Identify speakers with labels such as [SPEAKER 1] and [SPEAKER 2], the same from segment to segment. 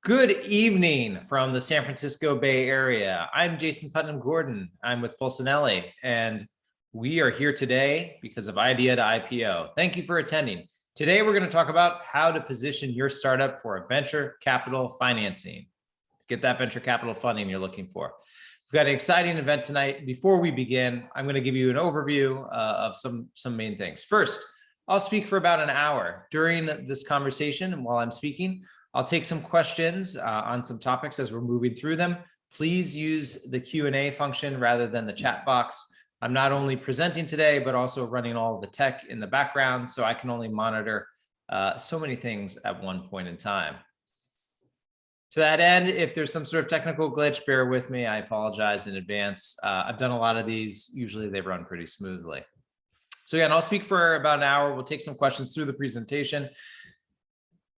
[SPEAKER 1] Good evening from the San Francisco Bay Area. I'm Jason Putnam Gordon. I'm with Pulcinelli, and we are here today because of Idea to IPO. Thank you for attending. Today, we're going to talk about how to position your startup for a venture capital financing. Get that venture capital funding you're looking for. We've got an exciting event tonight. Before we begin, I'm going to give you an overview of some main things. First, I'll speak for about an hour. During this conversation, and while I'm speaking, I'll take some questions on some topics as we're moving through them. Please use the Q&A function rather than the chat box. I'm not only presenting today, but also running all of the tech in the background, so I can only monitor so many things at one point in time. To that end, if there's some sort of technical glitch, bear with me. I apologize in advance. I've done a lot of these. Usually they run pretty smoothly. So again, I'll speak for about an hour. We'll take some questions through the presentation.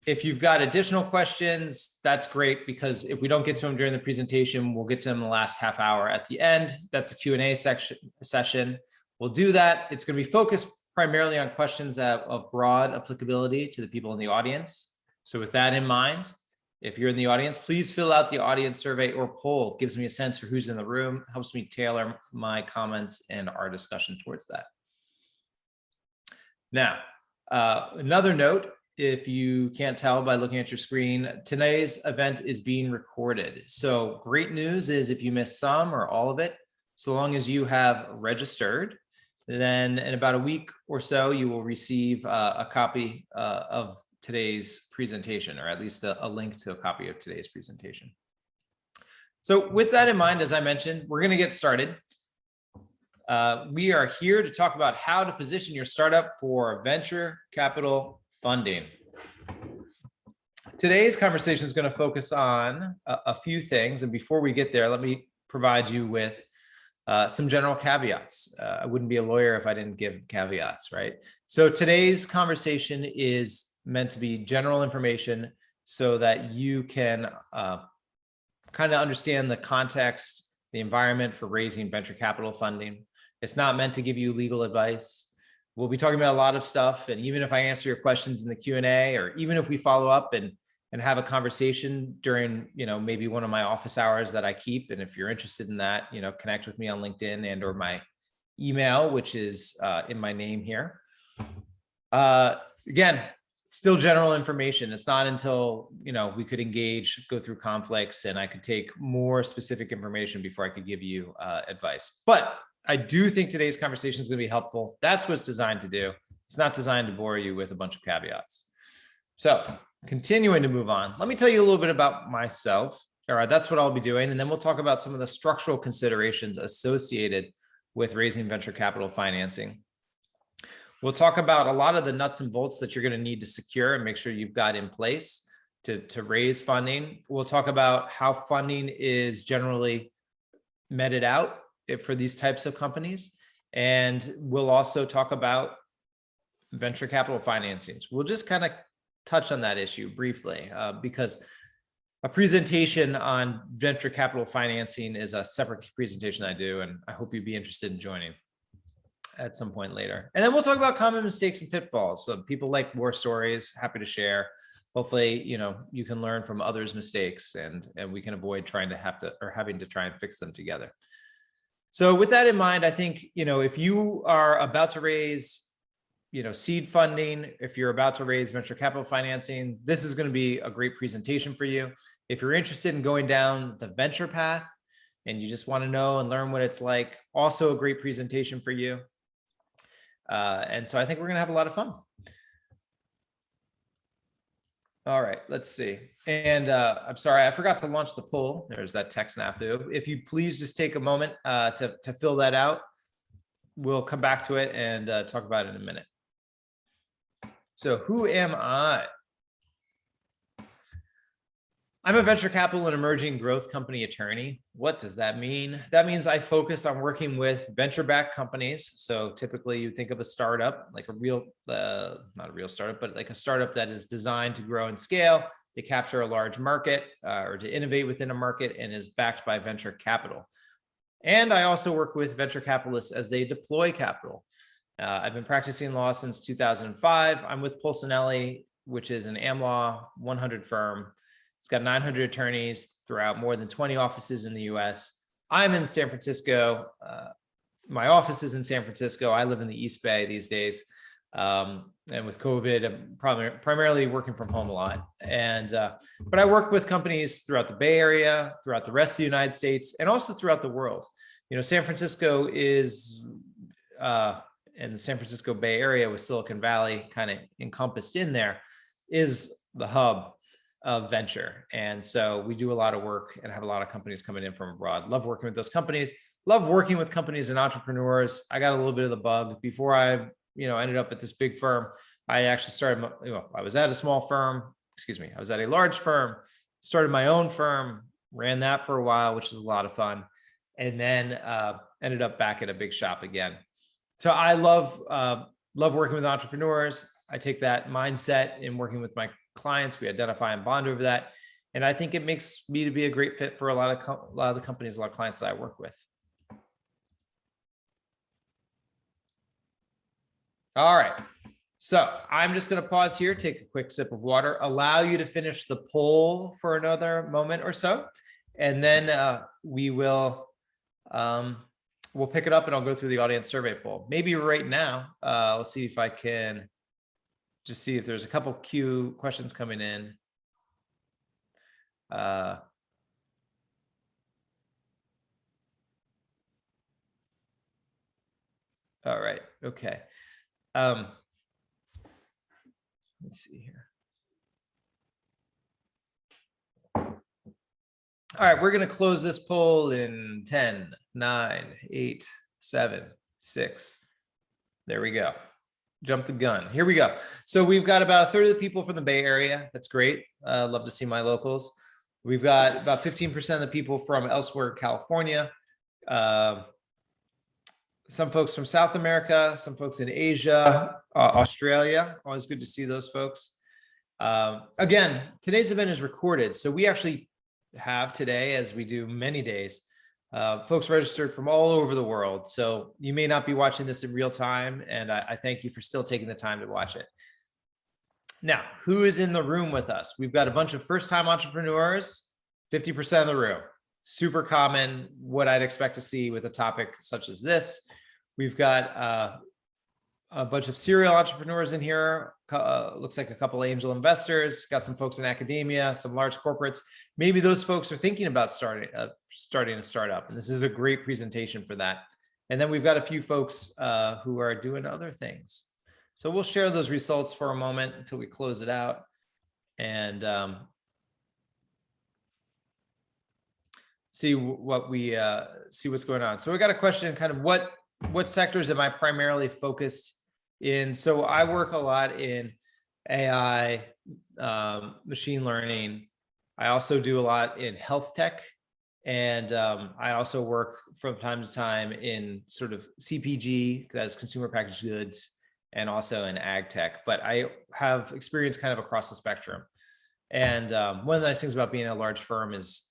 [SPEAKER 1] If you've got additional questions, that's great, because if we don't get to them during the presentation, we'll get to them in the last half hour at the end. That's the Q&A session. We'll do that. It's going to be focused primarily on questions of broad applicability to the people in the audience. So with that in mind, if you're in the audience, please fill out the audience survey or poll. It gives me a sense for who's in the room, helps me tailor my comments and our discussion towards that. Now, another note, if you can't tell by looking at your screen, today's event is being recorded. So great news is if you miss some or all of it, so long as you have registered, then in about a week or so, you will receive a copy of today's presentation, or at least a link to a copy of today's presentation. So with that in mind, as I mentioned, we're going to get started. We are here to talk about how to position your startup for venture capital funding. Today's conversation is going to focus on a few things. And before we get there, let me provide you with some general caveats. I wouldn't be a lawyer if I didn't give caveats, right? So today's conversation is meant to be general information so that you can kind of understand the context, the environment for raising venture capital funding. It's not meant to give you legal advice. We'll be talking about a lot of stuff. And even if I answer your questions in the Q&A, or even if we follow up and have a conversation during, maybe one of my office hours that I keep. And if you're interested in that, connect with me on LinkedIn and or my email, which is in my name here. Again, still general information. It's not until, we could engage, go through conflicts, and I could take more specific information before I could give you advice. But I do think today's conversation is going to be helpful. That's what it's designed to do. It's not designed to bore you with a bunch of caveats. So continuing to move on, let me tell you a little bit about myself. All right, that's what I'll be doing. And then we'll talk about some of the structural considerations associated with raising venture capital financing. We'll talk about a lot of the nuts and bolts that you're going to need to secure and make sure you've got in place to raise funding. We'll talk about how funding is generally meted out for these types of companies. And we'll also talk about venture capital financings. We'll just kind of touch on that issue briefly because a presentation on venture capital financing is a separate presentation I do, and I hope you'd be interested in joining at some point later. And then we'll talk about common mistakes and pitfalls. So people like war stories, happy to share. Hopefully, you can learn from others' mistakes and we can avoid having to try and fix them together. So with that in mind, I think, if you are about to raise, seed funding, if you're about to raise venture capital financing, this is going to be a great presentation for you. If you're interested in going down the venture path and you just want to know and learn what it's like, also a great presentation for you. And so I think we're going to have a lot of fun. All right, let's see. And I'm sorry, I forgot to launch the poll. There's that tech snafu. If you please just take a moment to fill that out, we'll come back to it and talk about it in a minute. So who am I? I'm a venture capital and emerging growth company attorney. What does that mean? That means I focus on working with venture-backed companies. So typically you think of a startup, like a real, not a real startup, but like a startup that is designed to grow and scale, to capture a large market or to innovate within a market and is backed by venture capital. And I also work with venture capitalists as they deploy capital. I've been practicing law since 2005. I'm with Pulcinelli, which is an AmLaw 100 firm. It's got 900 attorneys throughout more than 20 offices in the US. I'm in San Francisco. My office is in San Francisco. I live in the East Bay these days. And with COVID, I'm primarily working from home a lot. But I work with companies throughout the Bay Area, throughout the rest of the United States, and also throughout the world. San Francisco is, and the San Francisco Bay Area with Silicon Valley kind of encompassed in there, is the hub of venture. And so we do a lot of work and have a lot of companies coming in from abroad. Love working with those companies. Love working with companies and entrepreneurs. I got a little bit of the bug before I, ended up at this big firm. I actually started, I was at a small firm, I was at a large firm, started my own firm, ran that for a while, which was a lot of fun. And then ended up back at a big shop again. So I love working with entrepreneurs. I take that mindset in working with my clients. We identify and bond over that. And I think it makes me to be a great fit for a lot of the companies, a lot of clients that I work with. All right. So I'm just going to pause here, take a quick sip of water, allow you to finish the poll for another moment or so. And then we will, we'll pick it up and I'll go through the audience survey poll. Maybe right now, I'll see if I can just see if there's a couple Q questions coming in. All right. Okay. Let's see here. All right, we're going to close this poll in 10, 9, 8, 7, 6. There we go. Jump the gun. Here we go. So we've got about a third of the people from the Bay Area. That's great. Love to see my locals. We've got about 15% of the people from elsewhere in California. Some folks from South America, some folks in Asia, Australia. Always good to see those folks. Again, today's event is recorded. So we actually have today, as we do many days, folks registered from all over the world. So you may not be watching this in real time, and I thank you for still taking the time to watch it. Now, who is in the room with us? We've got a bunch of first-time entrepreneurs, 50% of the room. Super common, what I'd expect to see with a topic such as this. We've got a bunch of serial entrepreneurs in here. Looks like a couple of angel investors, got some folks in academia, some large corporates. Maybe those folks are thinking about starting a startup. And this is a great presentation for that. And then we've got a few folks who are doing other things. So we'll share those results for a moment until we close it out. And see what's going on. So we got a question, kind of what sectors am I primarily focused in? So I work a lot in AI, machine learning. I also do a lot in health tech. And I also work from time to time in sort of CPG, that's consumer packaged goods, and also in ag tech. But I have experience kind of across the spectrum. And one of the nice things about being a large firm is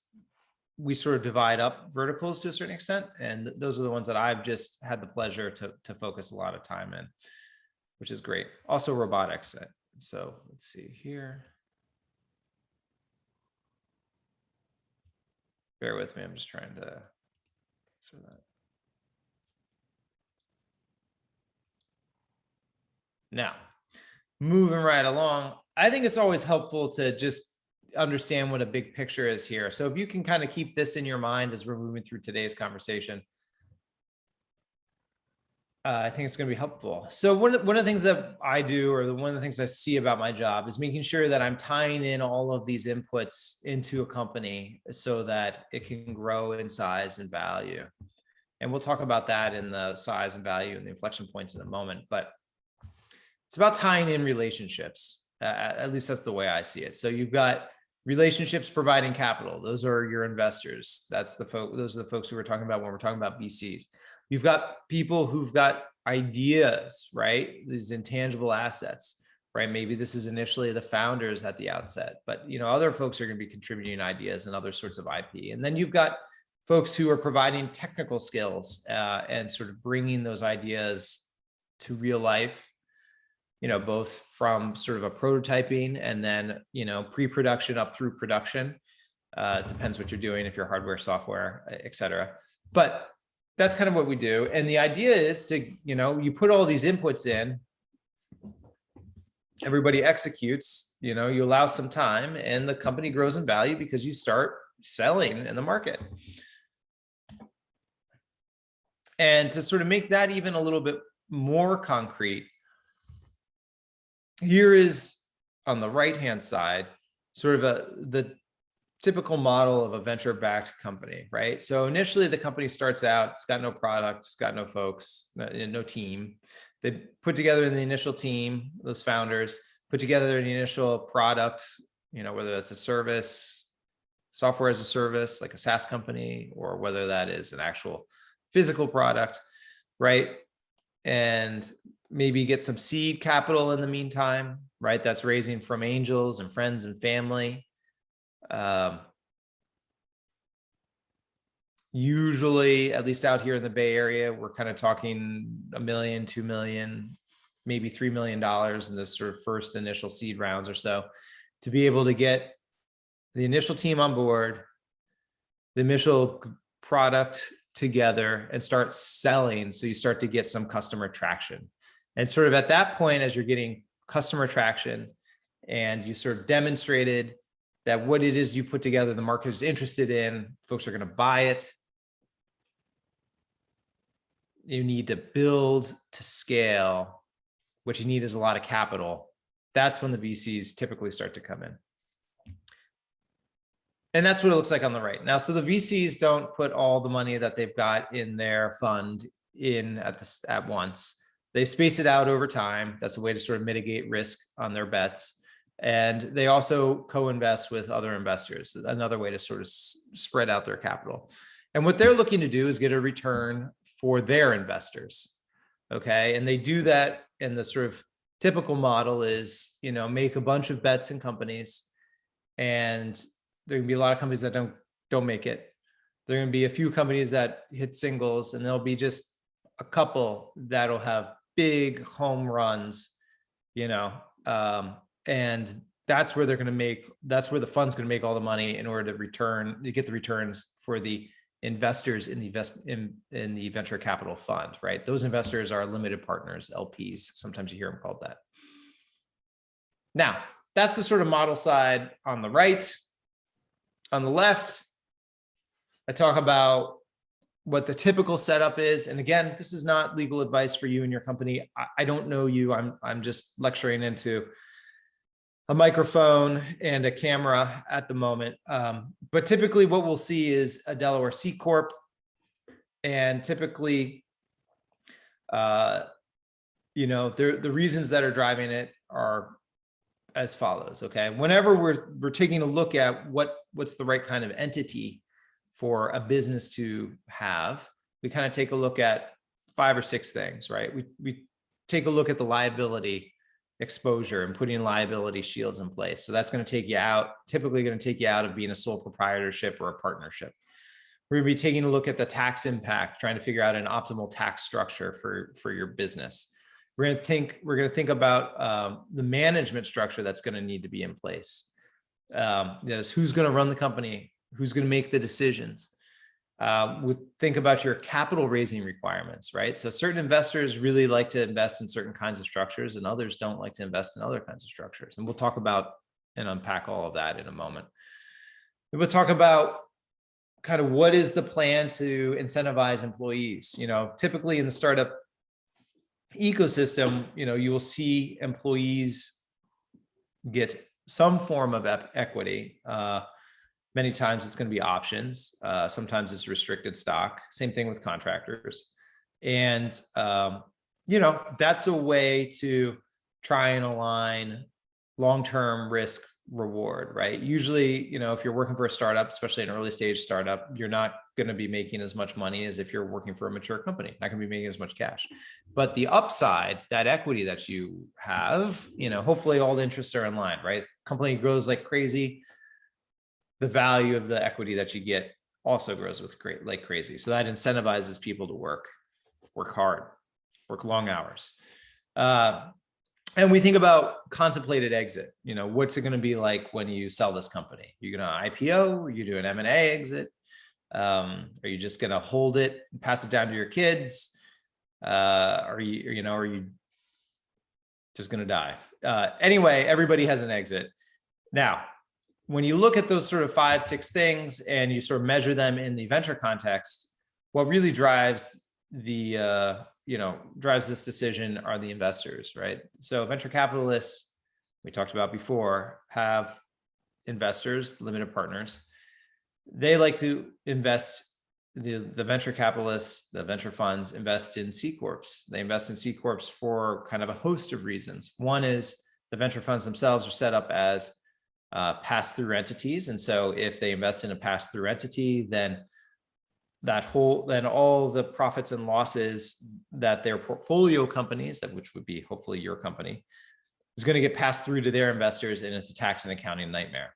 [SPEAKER 1] we sort of divide up verticals to a certain extent. And those are the ones that I've just had the pleasure to focus a lot of time in, which is great. Also robotics. So let's see here. Bear with me, I'm just trying to answer that. Now, moving right along, I think it's always helpful to just understand what a big picture is here. So if you can kind of keep this in your mind as we're moving through today's conversation, I think it's going to be helpful. So one of the things that I do, or one of the things I see about my job, is making sure that I'm tying in all of these inputs into a company so that it can grow in size and value. And we'll talk about that in the size and value and the inflection points in a moment, but it's about tying in relationships. At least that's the way I see it. So you've got relationships providing capital. Those are your investors. Those are the folks who we're talking about when we're talking about VCs. You've got people who've got ideas, right? These intangible assets, right? Maybe this is initially the founders at the outset, but other folks are going to be contributing ideas and other sorts of IP. And then you've got folks who are providing technical skills and sort of bringing those ideas to real life. both from sort of a prototyping and then, pre-production up through production. Depends what you're doing, if you're hardware, software, et cetera. But that's kind of what we do. And the idea is to, you put all these inputs in, everybody executes, you allow some time, and the company grows in value because you start selling in the market. And to sort of make that even a little bit more concrete, here is on the right-hand side, sort of the typical model of a venture-backed company, right? So initially the company starts out, it's got no product, it's got no folks, no team. They put together the initial team, those founders put together the initial product, whether it's a service, software as a service, like a SaaS company, or whether that is an actual physical product, right? And maybe get some seed capital in the meantime, right? That's raising from angels and friends and family. Usually, at least out here in the Bay Area, we're kind of talking $1 million, $2 million, maybe $3 million in this sort of first initial seed rounds or so, to be able to get the initial team on board, the initial product together, and start selling. So you start to get some customer traction. And sort of at that point, as you're getting customer traction and you sort of demonstrated that what it is you put together, the market is interested in, folks are going to buy it. You need to build to scale. What you need is a lot of capital. That's when the VCs typically start to come in. And that's what it looks like on the right. Now, so the VCs don't put all the money that they've got in their fund in at once. They space it out over time. That's a way to sort of mitigate risk on their bets. And they also co-invest with other investors, another way to sort of spread out their capital. And what they're looking to do is get a return for their investors. Okay. And they do that in the sort of typical model is, make a bunch of bets in companies, and there can be a lot of companies that don't make it. There are going to be a few companies that hit singles, and there'll be just a couple that'll have big home runs, and that's where that's where the fund's going to make all the money in order to get the returns for the investors in the venture capital fund, right? Those investors are limited partners, LPs. Sometimes you hear them called that. Now, that's the sort of model side on the right. On the left, I talk about what the typical setup is. And again, this is not legal advice for you and your company. I don't know you. I'm just lecturing into a microphone and a camera at the moment. But typically what we'll see is a Delaware C-Corp. And typically, the reasons that are driving it are as follows. Okay. Whenever we're taking a look at what's the right kind of entity for a business to have, we kind of take a look at 5 or 6 things, right? We take a look at the liability exposure and putting liability shields in place. So that's going to take you out, typically going to take you out of being a sole proprietorship or a partnership. We're going to be taking a look at the tax impact, trying to figure out an optimal tax structure for your business. We're going to think about the management structure that's going to need to be in place. That is, who's going to run the company, who's going to make the decisions. We think about your capital raising requirements, right? So certain investors really like to invest in certain kinds of structures, and others don't like to invest in other kinds of structures. And we'll talk about and unpack all of that in a moment. And we'll talk about kind of what is the plan to incentivize employees. Typically in the startup ecosystem, you will see employees get some form of equity. Many times it's going to be options. Sometimes it's restricted stock. Same thing with contractors. And, that's a way to try and align long-term risk reward, right? Usually, if you're working for a startup, especially an early stage startup, you're not going to be making as much money as if you're working for a mature company, not going to be making as much cash. But the upside, that equity that you have, hopefully all the interests are in line, right? Company grows like crazy. The value of the equity that you get also grows like crazy. So that incentivizes people to work hard, work long hours. And we think about contemplated exit. What's it going to be like when you sell this company? You're going to IPO? Are you do an M&A exit? Are you just going to hold it and pass it down to your kids? Are you just going to die? Anyway, everybody has an exit. Now, when you look at those sort of 5-6 things and you sort of measure them in the venture context, what really drives this decision are the investors, right? So venture capitalists, we talked about before, have investors, limited partners. They like to invest, the venture capitalists, the venture funds invest in C-Corps. They invest in C-Corps for kind of a host of reasons. One is the venture funds themselves are set up as pass-through entities. And so if they invest in a pass-through entity, then all the profits and losses that their portfolio companies, which would be hopefully your company, is going to get passed through to their investors, and it's a tax and accounting nightmare.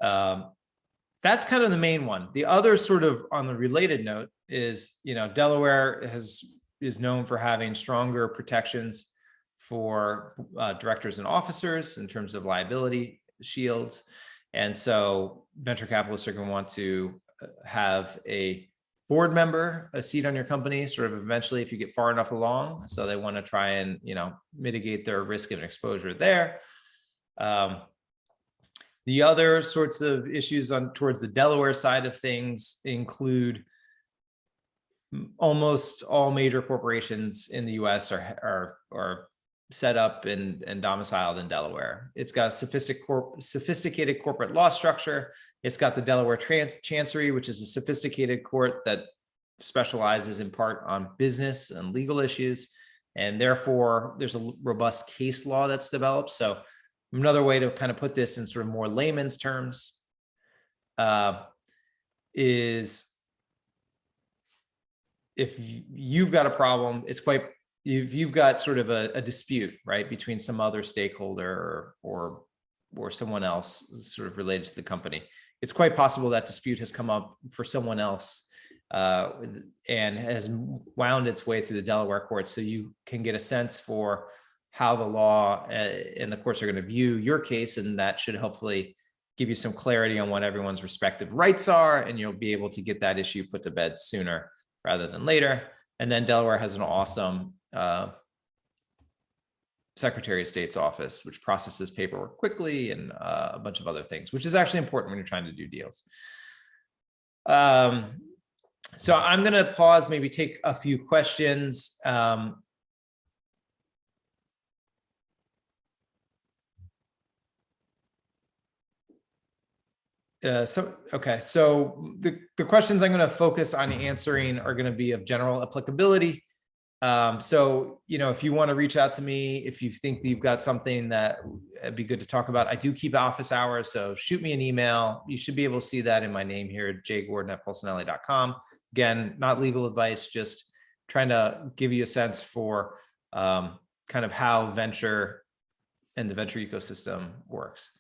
[SPEAKER 1] That's kind of the main one. The other sort of on the related note is, Delaware is known for having stronger protections for directors and officers in terms of liability shields. And so venture capitalists are going to want to have a board member, a seat on your company, sort of eventually if you get far enough along. So they want to try and, mitigate their risk and exposure there. The other sorts of issues towards the Delaware side of things include almost all major corporations in the US are set up and domiciled in Delaware. It's got a sophisticated corporate law structure. It's got the Delaware Chancery, which is a sophisticated court that specializes in part on business and legal issues. And therefore, there's a robust case law that's developed. So another way to kind of put this in sort of more layman's terms is if you've got a problem, if you've got sort of a dispute, right, between some other stakeholder or someone else sort of related to the company, it's quite possible that dispute has come up for someone else and has wound its way through the Delaware courts. So you can get a sense for how the law and the courts are going to view your case, and that should hopefully give you some clarity on what everyone's respective rights are, and you'll be able to get that issue put to bed sooner rather than later. And then Delaware has an awesome Secretary of State's office, which processes paperwork quickly and a bunch of other things, which is actually important when you're trying to do deals. So I'm going to pause, maybe take a few questions. So the questions I'm going to focus on answering are going to be of general applicability. So, if you want to reach out to me, if you think that you've got something that would be good to talk about, I do keep office hours. So shoot me an email. You should be able to see that in my name here, jgordon@pulsinelli.com. Again, not legal advice, just trying to give you a sense for kind of how venture and the venture ecosystem works.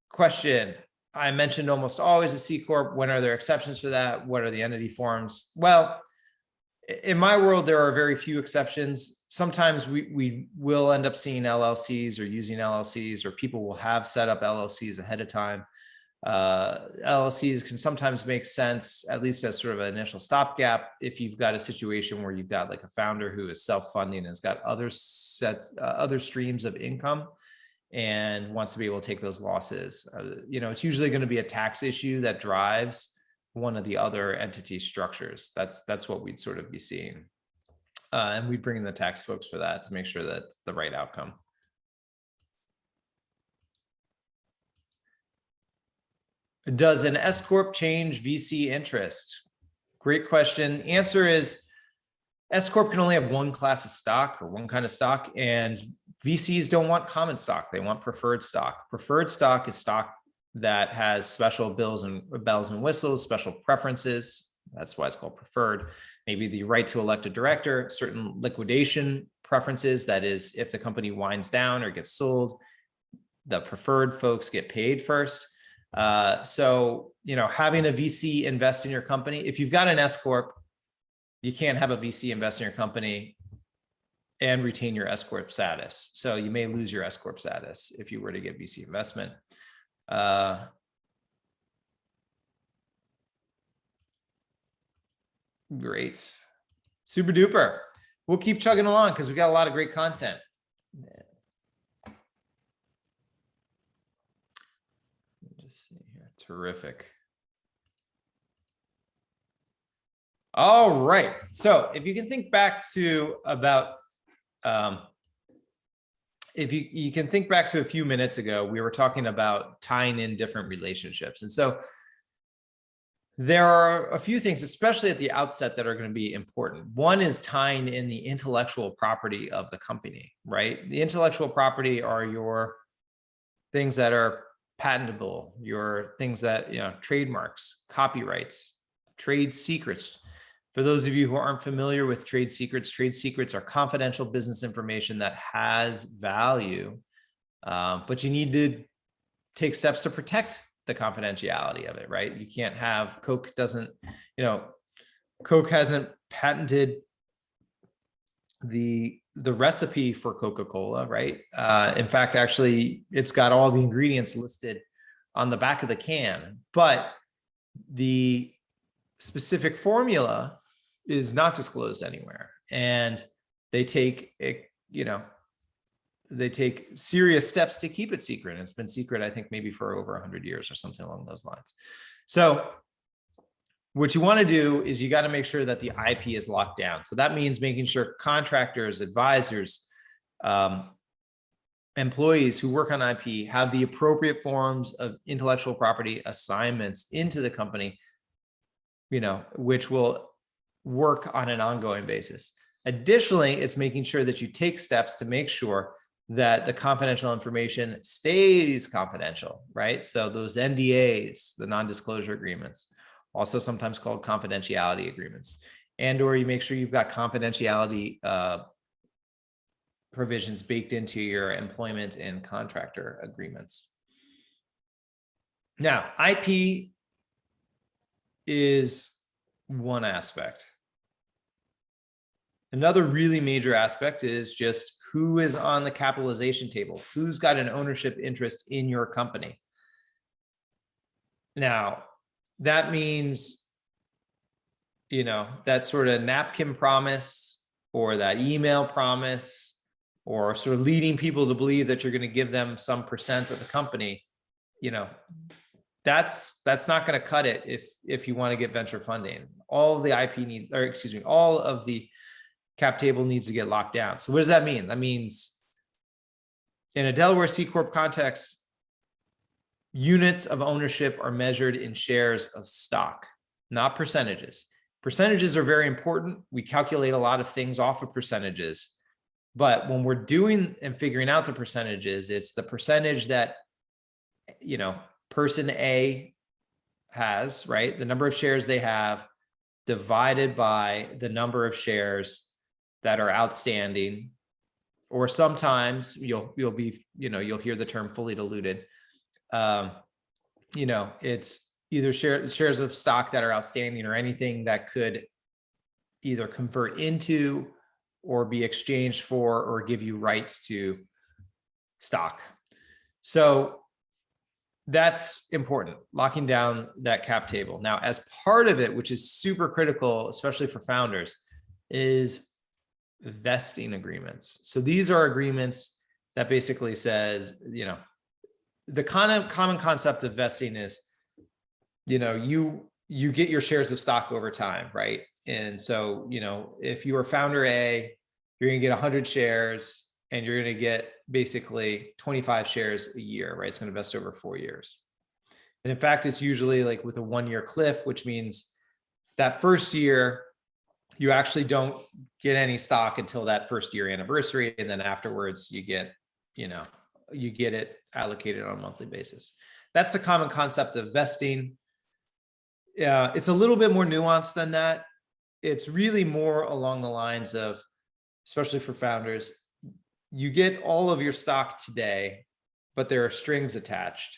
[SPEAKER 1] Question. I mentioned almost always a C-Corp. When are there exceptions to that? What are the entity forms? Well, in my world, there are very few exceptions. Sometimes we will end up seeing LLCs or using LLCs, or people will have set up LLCs ahead of time. LLCs can sometimes make sense, at least as sort of an initial stopgap, if you've got a situation where you've got like a founder who is self-funding and has got other streams of income and wants to be able to take those losses. It's usually going to be a tax issue that drives one of the other entity structures. That's what we'd sort of be seeing. And we'd bring in the tax folks for that to make sure that's the right outcome. Does an S-Corp change VC interest? Great question. Answer is S-Corp can only have one class of stock or one kind of stock, and VCs don't want common stock. They want preferred stock. Preferred stock is stock that has special bells and whistles, special preferences. That's why it's called preferred. Maybe the right to elect a director, certain liquidation preferences. That is, if the company winds down or gets sold, the preferred folks get paid first. So, having a VC invest in your company, if you've got an S-Corp, you can't have a VC invest in your company. and retain your S Corp status. So you may lose your S Corp status if you were to get VC investment. Great. Super duper. We'll keep chugging along because we got a lot of great content. Just see here. Terrific. All right. So if you can think back to about, if you can think back to a few minutes ago, we were talking about tying in different relationships. And so there are a few things, especially at the outset, that are going to be important. One is tying in the intellectual property of the company, right? The intellectual property are your things that are patentable, your things that, trademarks, copyrights, trade secrets. For those of you who aren't familiar with trade secrets are confidential business information that has value, but you need to take steps to protect the confidentiality of it, right? You can't have Coke hasn't patented the recipe for Coca-Cola, right? In fact, actually, it's got all the ingredients listed on the back of the can, but the specific formula is not disclosed anywhere. And they take serious steps to keep it secret. And it's been secret, I think, maybe for over 100 years or something along those lines. So what you want to do is you got to make sure that the IP is locked down. So that means making sure contractors, advisors, employees who work on IP have the appropriate forms of intellectual property assignments into the company, which will work on an ongoing basis. Additionally, it's making sure that you take steps to make sure that the confidential information stays confidential, right? So those NDAs, the non-disclosure agreements, also sometimes called confidentiality agreements, or you make sure you've got confidentiality provisions baked into your employment and contractor agreements. Now, IP is one aspect. Another really major aspect is just who is on the capitalization table, who's got an ownership interest in your company. Now, that means, that sort of napkin promise or that email promise or sort of leading people to believe that you're going to give them some percent of the company, that's not going to cut it if you want to get venture funding. All of the IP needs, all of the cap table needs to get locked down. So what does that mean? That means in a Delaware C-Corp context, units of ownership are measured in shares of stock, not percentages. Percentages are very important. We calculate a lot of things off of percentages, but when we're doing and figuring out the percentages, it's the percentage that, person A has, right? The number of shares they have divided by the number of shares that are outstanding, or sometimes you'll hear the term fully diluted. It's either shares of stock that are outstanding or anything that could either convert into or be exchanged for or give you rights to stock. So that's important, locking down that cap table. Now, as part of it, which is super critical, especially for founders, is vesting agreements. So these are agreements that basically says, the common concept of vesting is, you get your shares of stock over time, right? And so, if you are founder A, you're going to get 100 shares and you're going to get basically 25 shares a year, right? It's going to vest over 4 years. And in fact, it's usually like with a 1-year cliff, which means that first year, you actually don't get any stock until that first year anniversary. And then afterwards you get it allocated on a monthly basis. That's the common concept of vesting. It's a little bit more nuanced than that. It's really more along the lines of, especially for founders, you get all of your stock today, but there are strings attached.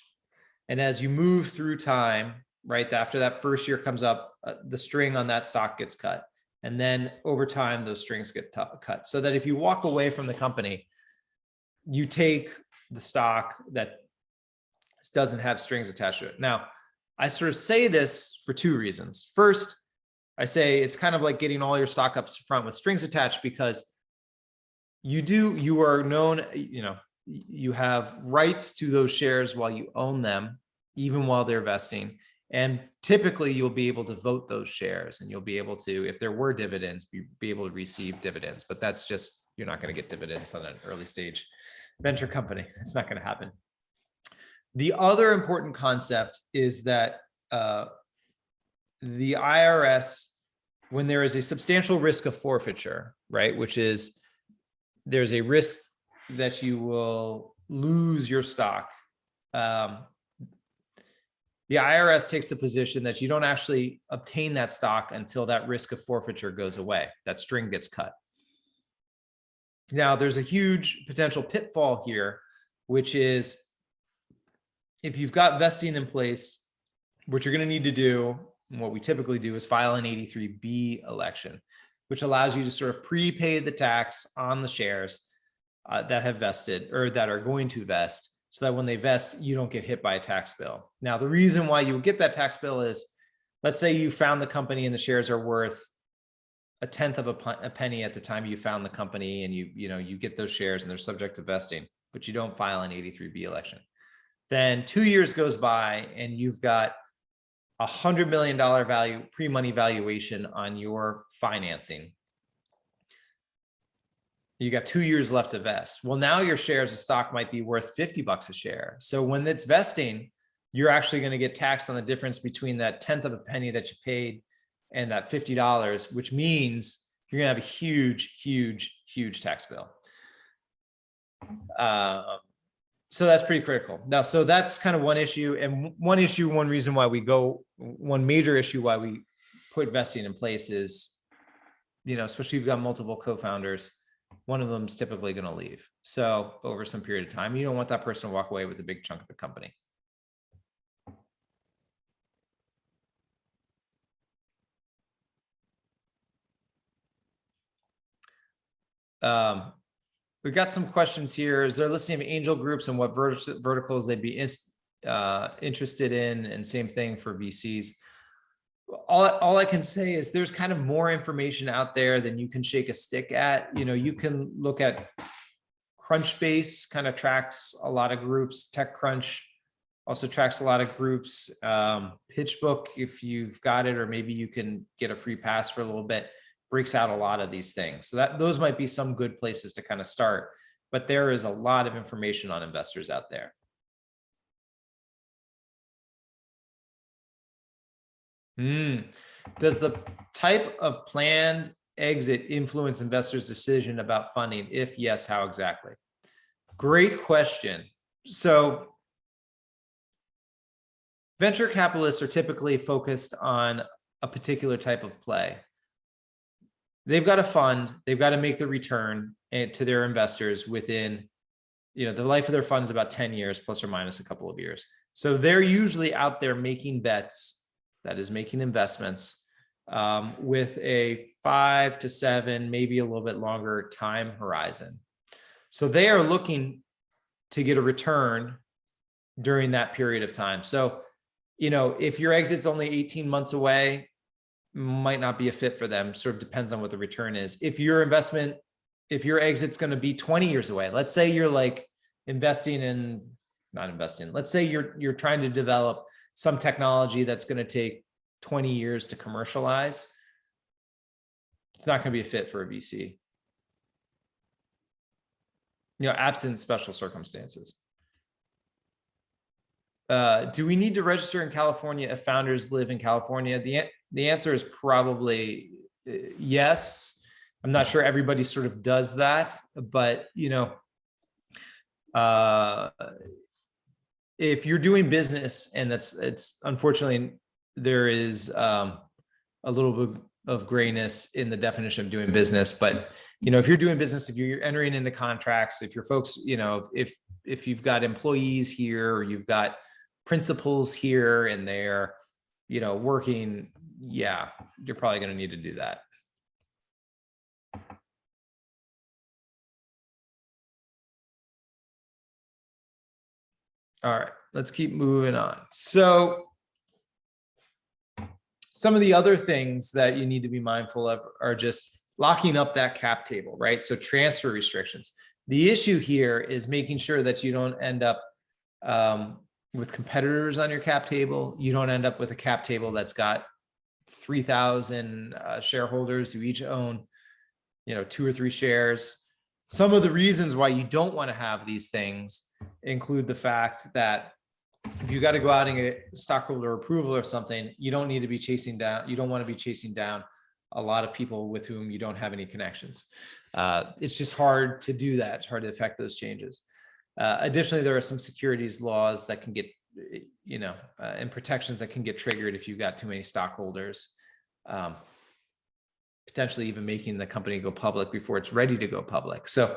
[SPEAKER 1] And as you move through time, right after that first year comes up, the string on that stock gets cut. And then over time, those strings get cut, so that if you walk away from the company, you take the stock that doesn't have strings attached to it. Now, I sort of say this for two reasons. First, I say it's kind of like getting all your stock up front with strings attached, because you are known, you have rights to those shares while you own them, even while they're vesting. And typically you'll be able to vote those shares, and you'll be able to, if there were dividends, be able to receive dividends. But that's just, you're not going to get dividends on an early stage venture company. It's not going to happen. The other important concept is that the IRS, when there is a substantial risk of forfeiture, right, which is there's a risk that you will lose your stock, the IRS takes the position that you don't actually obtain that stock until that risk of forfeiture goes away, that string gets cut. Now, there's a huge potential pitfall here, which is if you've got vesting in place, what you're going to need to do, and what we typically do, is file an 83B election, which allows you to sort of prepay the tax on the shares that have vested or that are going to vest, so that when they vest, you don't get hit by a tax bill. Now, the reason why you would get that tax bill is, let's say you found the company and the shares are worth a tenth of a penny at the time you found the company, and you get those shares and they're subject to vesting, but you don't file an 83B election. Then 2 years goes by and you've got $100 million value, pre-money valuation on your financing. You got 2 years left to vest. Well, now your shares of stock might be worth $50 a share. So when it's vesting, you're actually going to get taxed on the difference between that tenth of a penny that you paid and that $50, which means you're going to have a huge, huge, huge tax bill. So that's pretty critical. Now, so that's kind of one issue. And one major issue why we put vesting in place is, especially if you've got multiple co-founders, one of them's typically going to leave. So over some period of time, you don't want that person to walk away with a big chunk of the company. We've got some questions here. Is there a listing of angel groups and what verticals they'd be interested in? And same thing for VCs. All I can say is there's kind of more information out there than you can shake a stick at. You can look at Crunchbase, kind of tracks a lot of groups. TechCrunch also tracks a lot of groups. PitchBook, if you've got it, or maybe you can get a free pass for a little bit, breaks out a lot of these things. So those might be some good places to kind of start, but there is a lot of information on investors out there. Does the type of planned exit influence investors' decision about funding? If yes, how exactly? Great question. So venture capitalists are typically focused on a particular type of play. They've got a fund, they've got to make the return to their investors within, the life of their fund is about 10 years, plus or minus a couple of years. So they're usually out there making bets, that is making investments with a 5 to 7, maybe a little bit longer time horizon. So they are looking to get a return during that period of time. So, if your exit's only 18 months away, might not be a fit for them. Sort of depends on what the return is. If your exit's going to be 20 years away, let's say you're like let's say you're trying to develop some technology that's going to take 20 years to commercialize, it's not going to be a fit for a VC, absent special circumstances. Do we need to register in California if founders live in California? The answer is probably yes. I'm not sure everybody sort of does that, but if you're doing business, and it's unfortunately there is a little bit of grayness in the definition of doing business, but if you're doing business, if you're entering into contracts, if your folks, if you've got employees here, or you've got principals here and they're working, yeah, you're probably going to need to do that. All right, let's keep moving on. So some of the other things that you need to be mindful of are just locking up that cap table, right? So transfer restrictions. The issue here is making sure that you don't end up with competitors on your cap table. You don't end up with a cap table that's got 3,000 shareholders who each own, 2 or 3 shares. Some of the reasons why you don't want to have these things include the fact that if you got to go out and get stockholder approval or something, you don't need to be chasing down. You don't want to be chasing down a lot of people with whom you don't have any connections. It's just hard to do that. It's hard to affect those changes. Additionally, there are some securities laws that can get, and protections that can get triggered if you've got too many stockholders, potentially even making the company go public before it's ready to go public. So,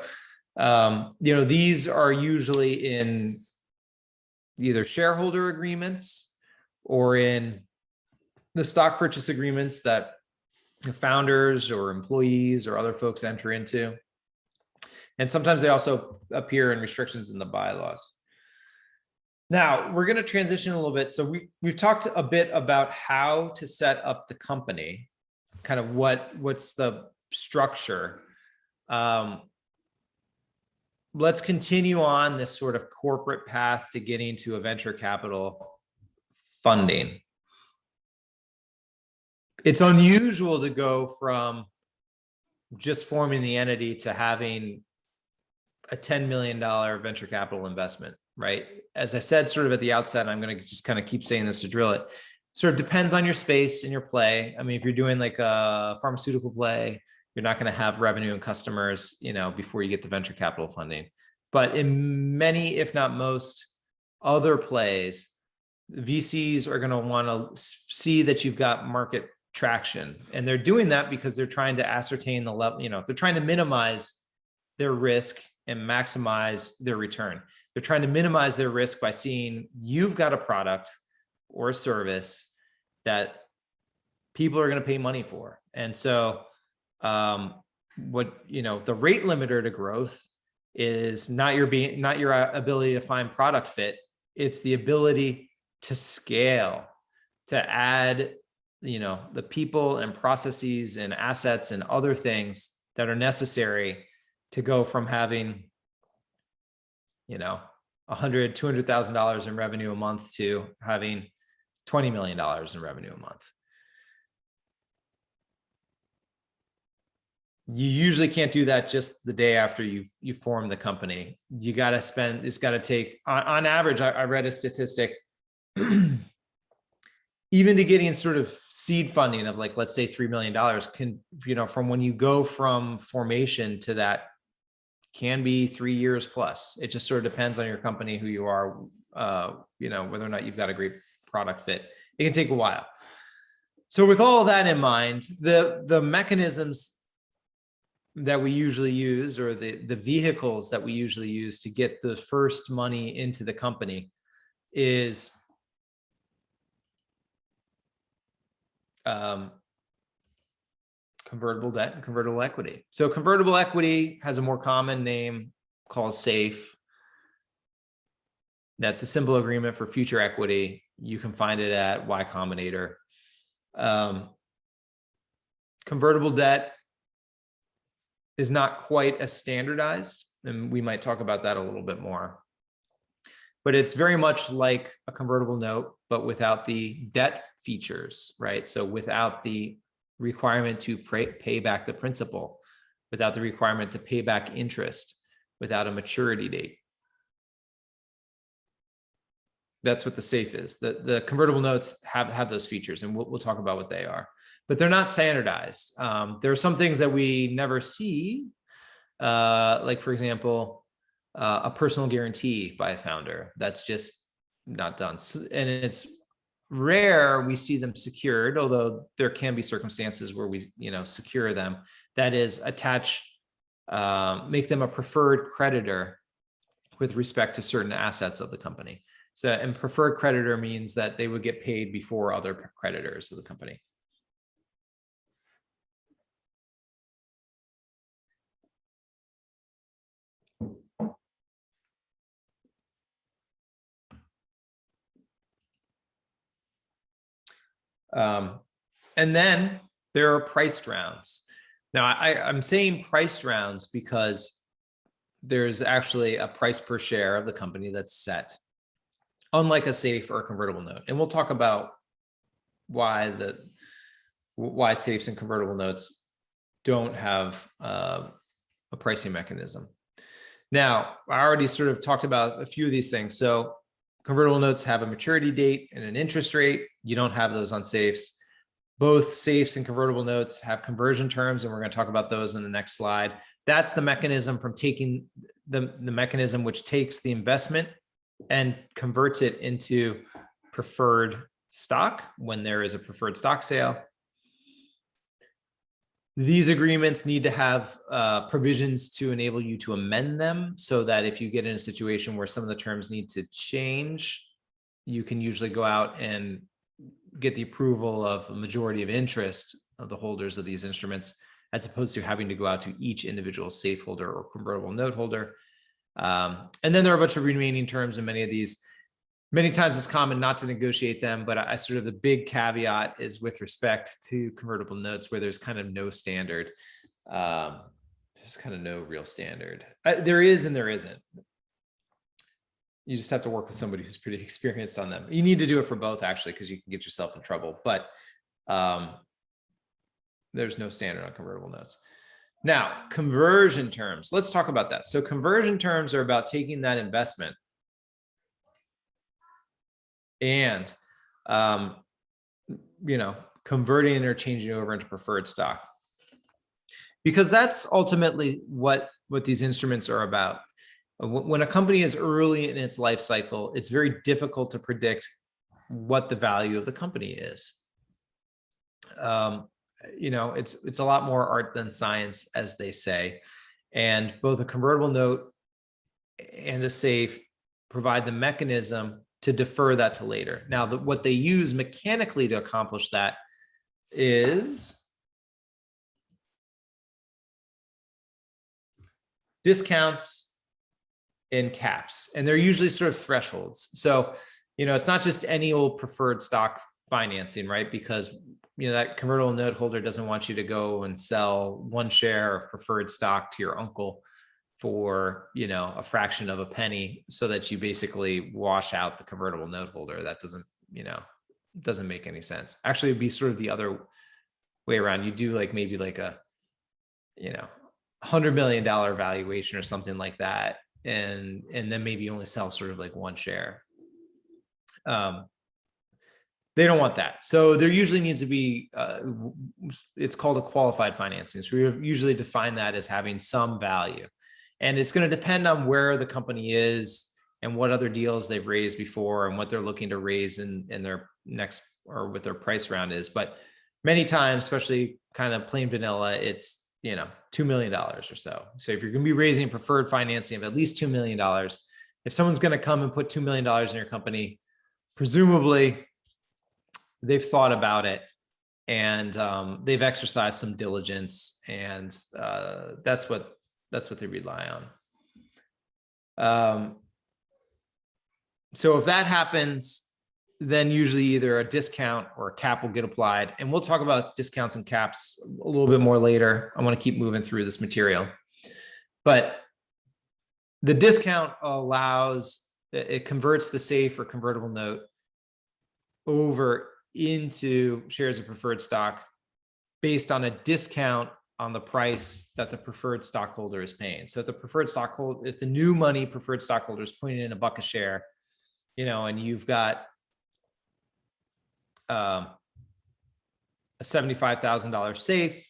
[SPEAKER 1] these are usually in either shareholder agreements or in the stock purchase agreements that the founders or employees or other folks enter into. And sometimes they also appear in restrictions in the bylaws. Now we're going to transition a little bit. So we've talked a bit about how to set up the company, kind of what's the structure. Let's continue on this sort of corporate path to getting to a venture capital funding. It's unusual to go from just forming the entity to having a $10 million venture capital investment, right? As I said, sort of at the outset, I'm going to just kind of keep saying this to drill it. Sort of depends on your space and your play. I mean, if you're doing like a pharmaceutical play, you're not going to have revenue and customers, before you get the venture capital funding. But in many, if not most other plays, VCs are going to want to see that you've got market traction. And they're doing that because they're trying to ascertain the level, they're trying to minimize their risk and maximize their return. They're trying to minimize their risk by seeing you've got a product or a service that people are going to pay money for. And so the rate limiter to growth is not your ability to find product fit. It's the ability to scale, to add, the people and processes and assets and other things that are necessary to go from having, $100,000, $200,000 in revenue a month to having $20 million in revenue a month. You usually can't do that just the day after you form the company. You got to spend, it's got to take, on average, I read a statistic, even to getting sort of seed funding of like, let's say $3 million can, from when you go from formation to that can be 3 years plus. It just sort of depends on your company, who you are, whether or not you've got a great product fit. It can take a while. So with all that in mind, the mechanisms that we usually use, or the vehicles that we usually use to get the first money into the company, is convertible debt and convertible equity. So convertible equity has a more common name called SAFE. That's a simple agreement for future equity. You can find it at Y Combinator. Convertible debt is not quite as standardized, and we might talk about that a little bit more. But it's very much like a convertible note, but without the debt features, right? So without the requirement to pay back the principal, without the requirement to pay back interest, without a maturity date. That's what the SAFE is. The convertible notes have those features, and we'll talk about what they are. But they're not standardized. There are some things that we never see, like, for example, a personal guarantee by a founder. That's just not done. And it's rare we see them secured, although there can be circumstances where we secure them. That is, make them a preferred creditor with respect to certain assets of the company. So, and preferred creditor means that they would get paid before other creditors of the company. And then there are priced rounds. Now, I'm saying priced rounds because there's actually a price per share of the company that's set, unlike a safe or a convertible note. And we'll talk about why safes and convertible notes don't have a pricing mechanism. Now, I already sort of talked about a few of these things. So convertible notes have a maturity date and an interest rate. You don't have those on safes. Both safes and convertible notes have conversion terms, and we're going to talk about those in the next slide. That's the mechanism from taking the mechanism which takes the investment and converts it into preferred stock when there is a preferred stock sale. These agreements need to have provisions to enable you to amend them so that if you get in a situation where some of the terms need to change, you can usually go out and get the approval of a majority of interest of the holders of these instruments, as opposed to having to go out to each individual safe holder or convertible note holder. And then there are a bunch of remaining terms in many of these. Many times it's common not to negotiate them, but I sort of, the big caveat is with respect to convertible notes where there's kind of no standard. There's kind of no real standard. There is and there isn't. You just have to work with somebody who's pretty experienced on them. You need to do it for both, actually, because you can get yourself in trouble. But there's no standard on convertible notes. Now, conversion terms. Let's talk about that. So conversion terms are about taking that investment and converting or changing over into preferred stock, because that's ultimately what these instruments are about. When a company is early in its life cycle, it's very difficult to predict what the value of the company is. It's a lot more art than science, as they say. And both a convertible note and a safe provide the mechanism to defer that to later. Now, what they use mechanically to accomplish that is discounts and caps, and they're usually sort of thresholds. So, it's not just any old preferred stock financing, right? Because that convertible note holder doesn't want you to go and sell one share of preferred stock to your uncle for, a fraction of a penny so that you basically wash out the convertible note holder. That doesn't make any sense. Actually, it'd be sort of the other way around. You do maybe a, $100 million valuation or something like that. And then maybe only sell sort of one share. They don't want that. So there usually needs to be, it's called a qualified financing. So we usually define that as having some value. And it's going to depend on where the company is and what other deals they've raised before and what they're looking to raise in their next or with their price round is. But many times, especially kind of plain vanilla, it's, $2 million or so. So if you're going to be raising preferred financing of at least $2 million, if someone's going to come and put $2 million in your company, presumably they've thought about it and they've exercised some diligence, and that's what they rely on. So if that happens, then usually either a discount or a cap will get applied. And we'll talk about discounts and caps a little bit more later. I want to keep moving through this material. But the discount it converts the safe or convertible note over into shares of preferred stock based on a discount on the price that the preferred stockholder is paying. So if the new money preferred stockholder is putting in $1 a share, and you've got a $75,000 safe,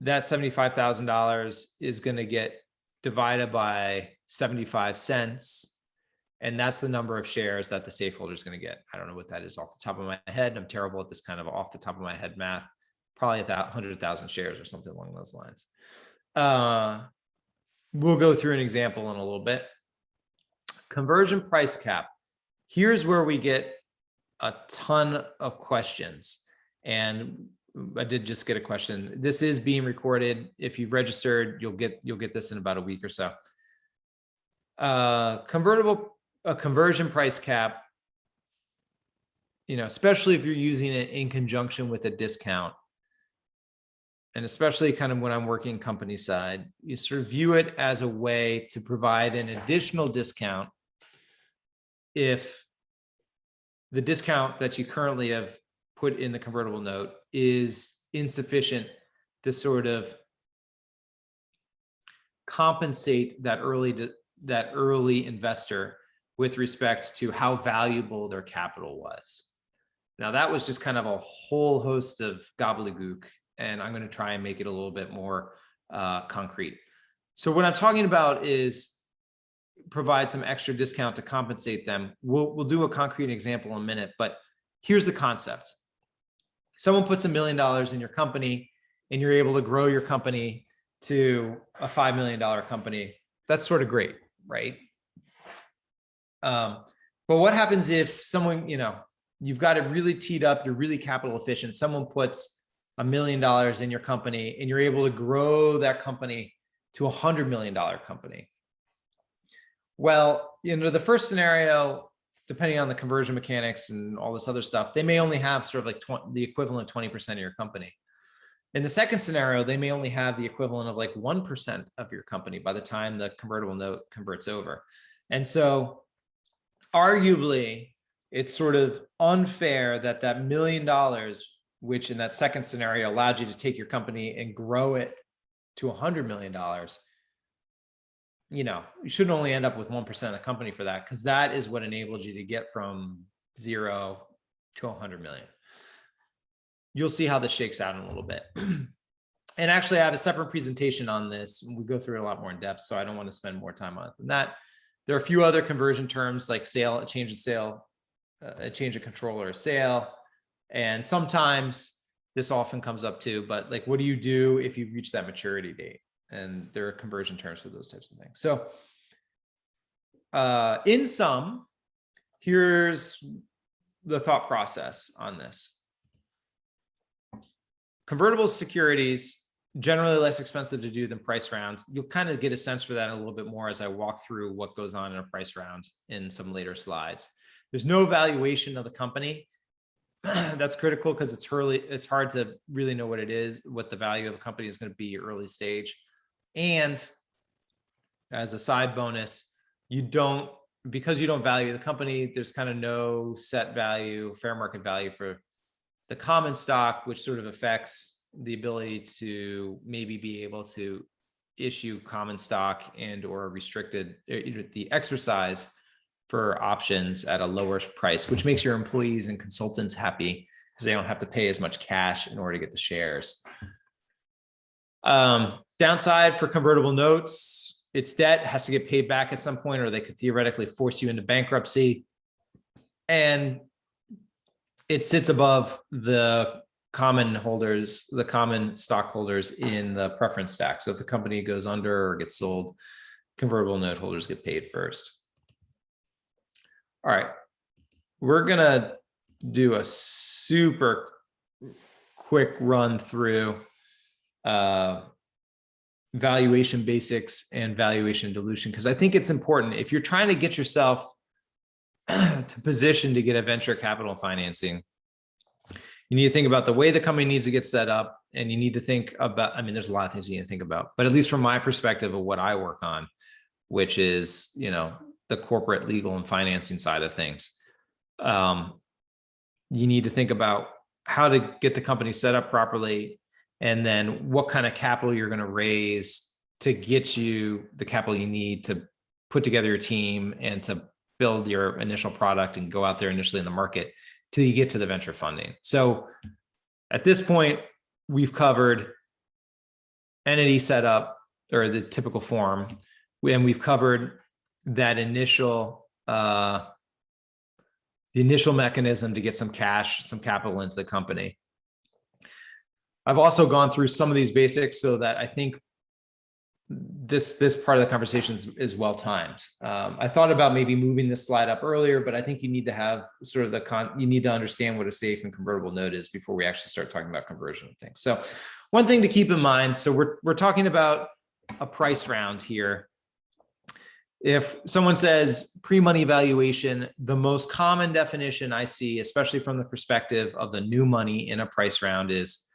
[SPEAKER 1] that $75,000 is going to get divided by 75 cents. And that's the number of shares that the safe holder is going to get. I don't know what that is off the top of my head. I'm terrible at this kind of off the top of my head math. Probably at that 100,000 shares or something along those lines. We'll go through an example in a little bit. Conversion price cap. Here's where we get a ton of questions. And I did just get a question. This is being recorded. If you've registered, you'll get this in about a week or so. A conversion price cap especially if you're using it in conjunction with a discount, and especially kind of when I'm working company side, you sort of view it as a way to provide an additional discount if the discount that you currently have put in the convertible note is insufficient to sort of compensate that early investor with respect to how valuable their capital was. Now, that was just kind of a whole host of gobbledygook, and I'm going to try and make it a little bit more concrete. So what I'm talking about is provide some extra discount to compensate them. We'll do a concrete example in a minute, but here's the concept. Someone puts $1 million in your company and you're able to grow your company to a $5 million company. That's sort of great, right? But what happens if someone, you've got it really teed up, you're really capital efficient, someone puts $1 million in your company and you're able to grow that company to a $100 million company? Well, the first scenario, depending on the conversion mechanics and all this other stuff, they may only have sort of like the equivalent of 20% of your company. In the second scenario, they may only have the equivalent of like 1% of your company by the time the convertible note converts over. And so arguably, it's sort of unfair that that $1 million, which in that second scenario allowed you to take your company and grow it to $100 million, you shouldn't only end up with 1% of the company for that, because that is what enabled you to get from 0 to 100 million. You'll see how this shakes out in a little bit. And actually, I have a separate presentation on this. We go through it a lot more in depth, so I don't want to spend more time on it than that. There are a few other conversion terms like sale, a change of sale, a change of control, or a sale. And sometimes this often comes up too, but like, what do you do if you reach that maturity date? And there are conversion terms for those types of things. So in sum, here's the thought process on this. Convertible securities, generally less expensive to do than price rounds. You'll kind of get a sense for that a little bit more as I walk through what goes on in a price round in some later slides. There's no valuation of the company. That's critical because it's hard to really know what it is, what the value of a company is going to be early stage. And as a side bonus, because you don't value the company, there's kind of no set value, fair market value for the common stock, which sort of affects the ability to maybe be able to issue common stock and or restricted the exercise for options at a lower price, which makes your employees and consultants happy because they don't have to pay as much cash in order to get the shares. Downside for convertible notes, its debt has to get paid back at some point, or they could theoretically force you into bankruptcy. And it sits above the common holders, the common stockholders in the preference stack. So if the company goes under or gets sold, convertible note holders get paid first. All right, we're gonna do a super quick run through valuation basics and valuation dilution, because I think it's important. If you're trying to get yourself to position to get a venture capital financing, you need to think about the way the company needs to get set up, and you need to think about, there's a lot of things you need to think about, but at least from my perspective of what I work on, which is, the corporate legal and financing side of things. You need to think about how to get the company set up properly, and then what kind of capital you're going to raise to get you the capital you need to put together your team and to build your initial product and go out there initially in the market till you get to the venture funding. So at this point, we've covered entity setup, or the typical form, and we've covered that initial, the initial mechanism to get some cash, some capital into the company. I've also gone through some of these basics so that I think this part of the conversation is well timed. I thought about maybe moving this slide up earlier, but I think you need to have sort of you need to understand what a safe and convertible note is before we actually start talking about conversion and things. So one thing to keep in mind, so we're talking about a price round here. If someone says pre-money valuation, the most common definition I see, especially from the perspective of the new money in a price round, is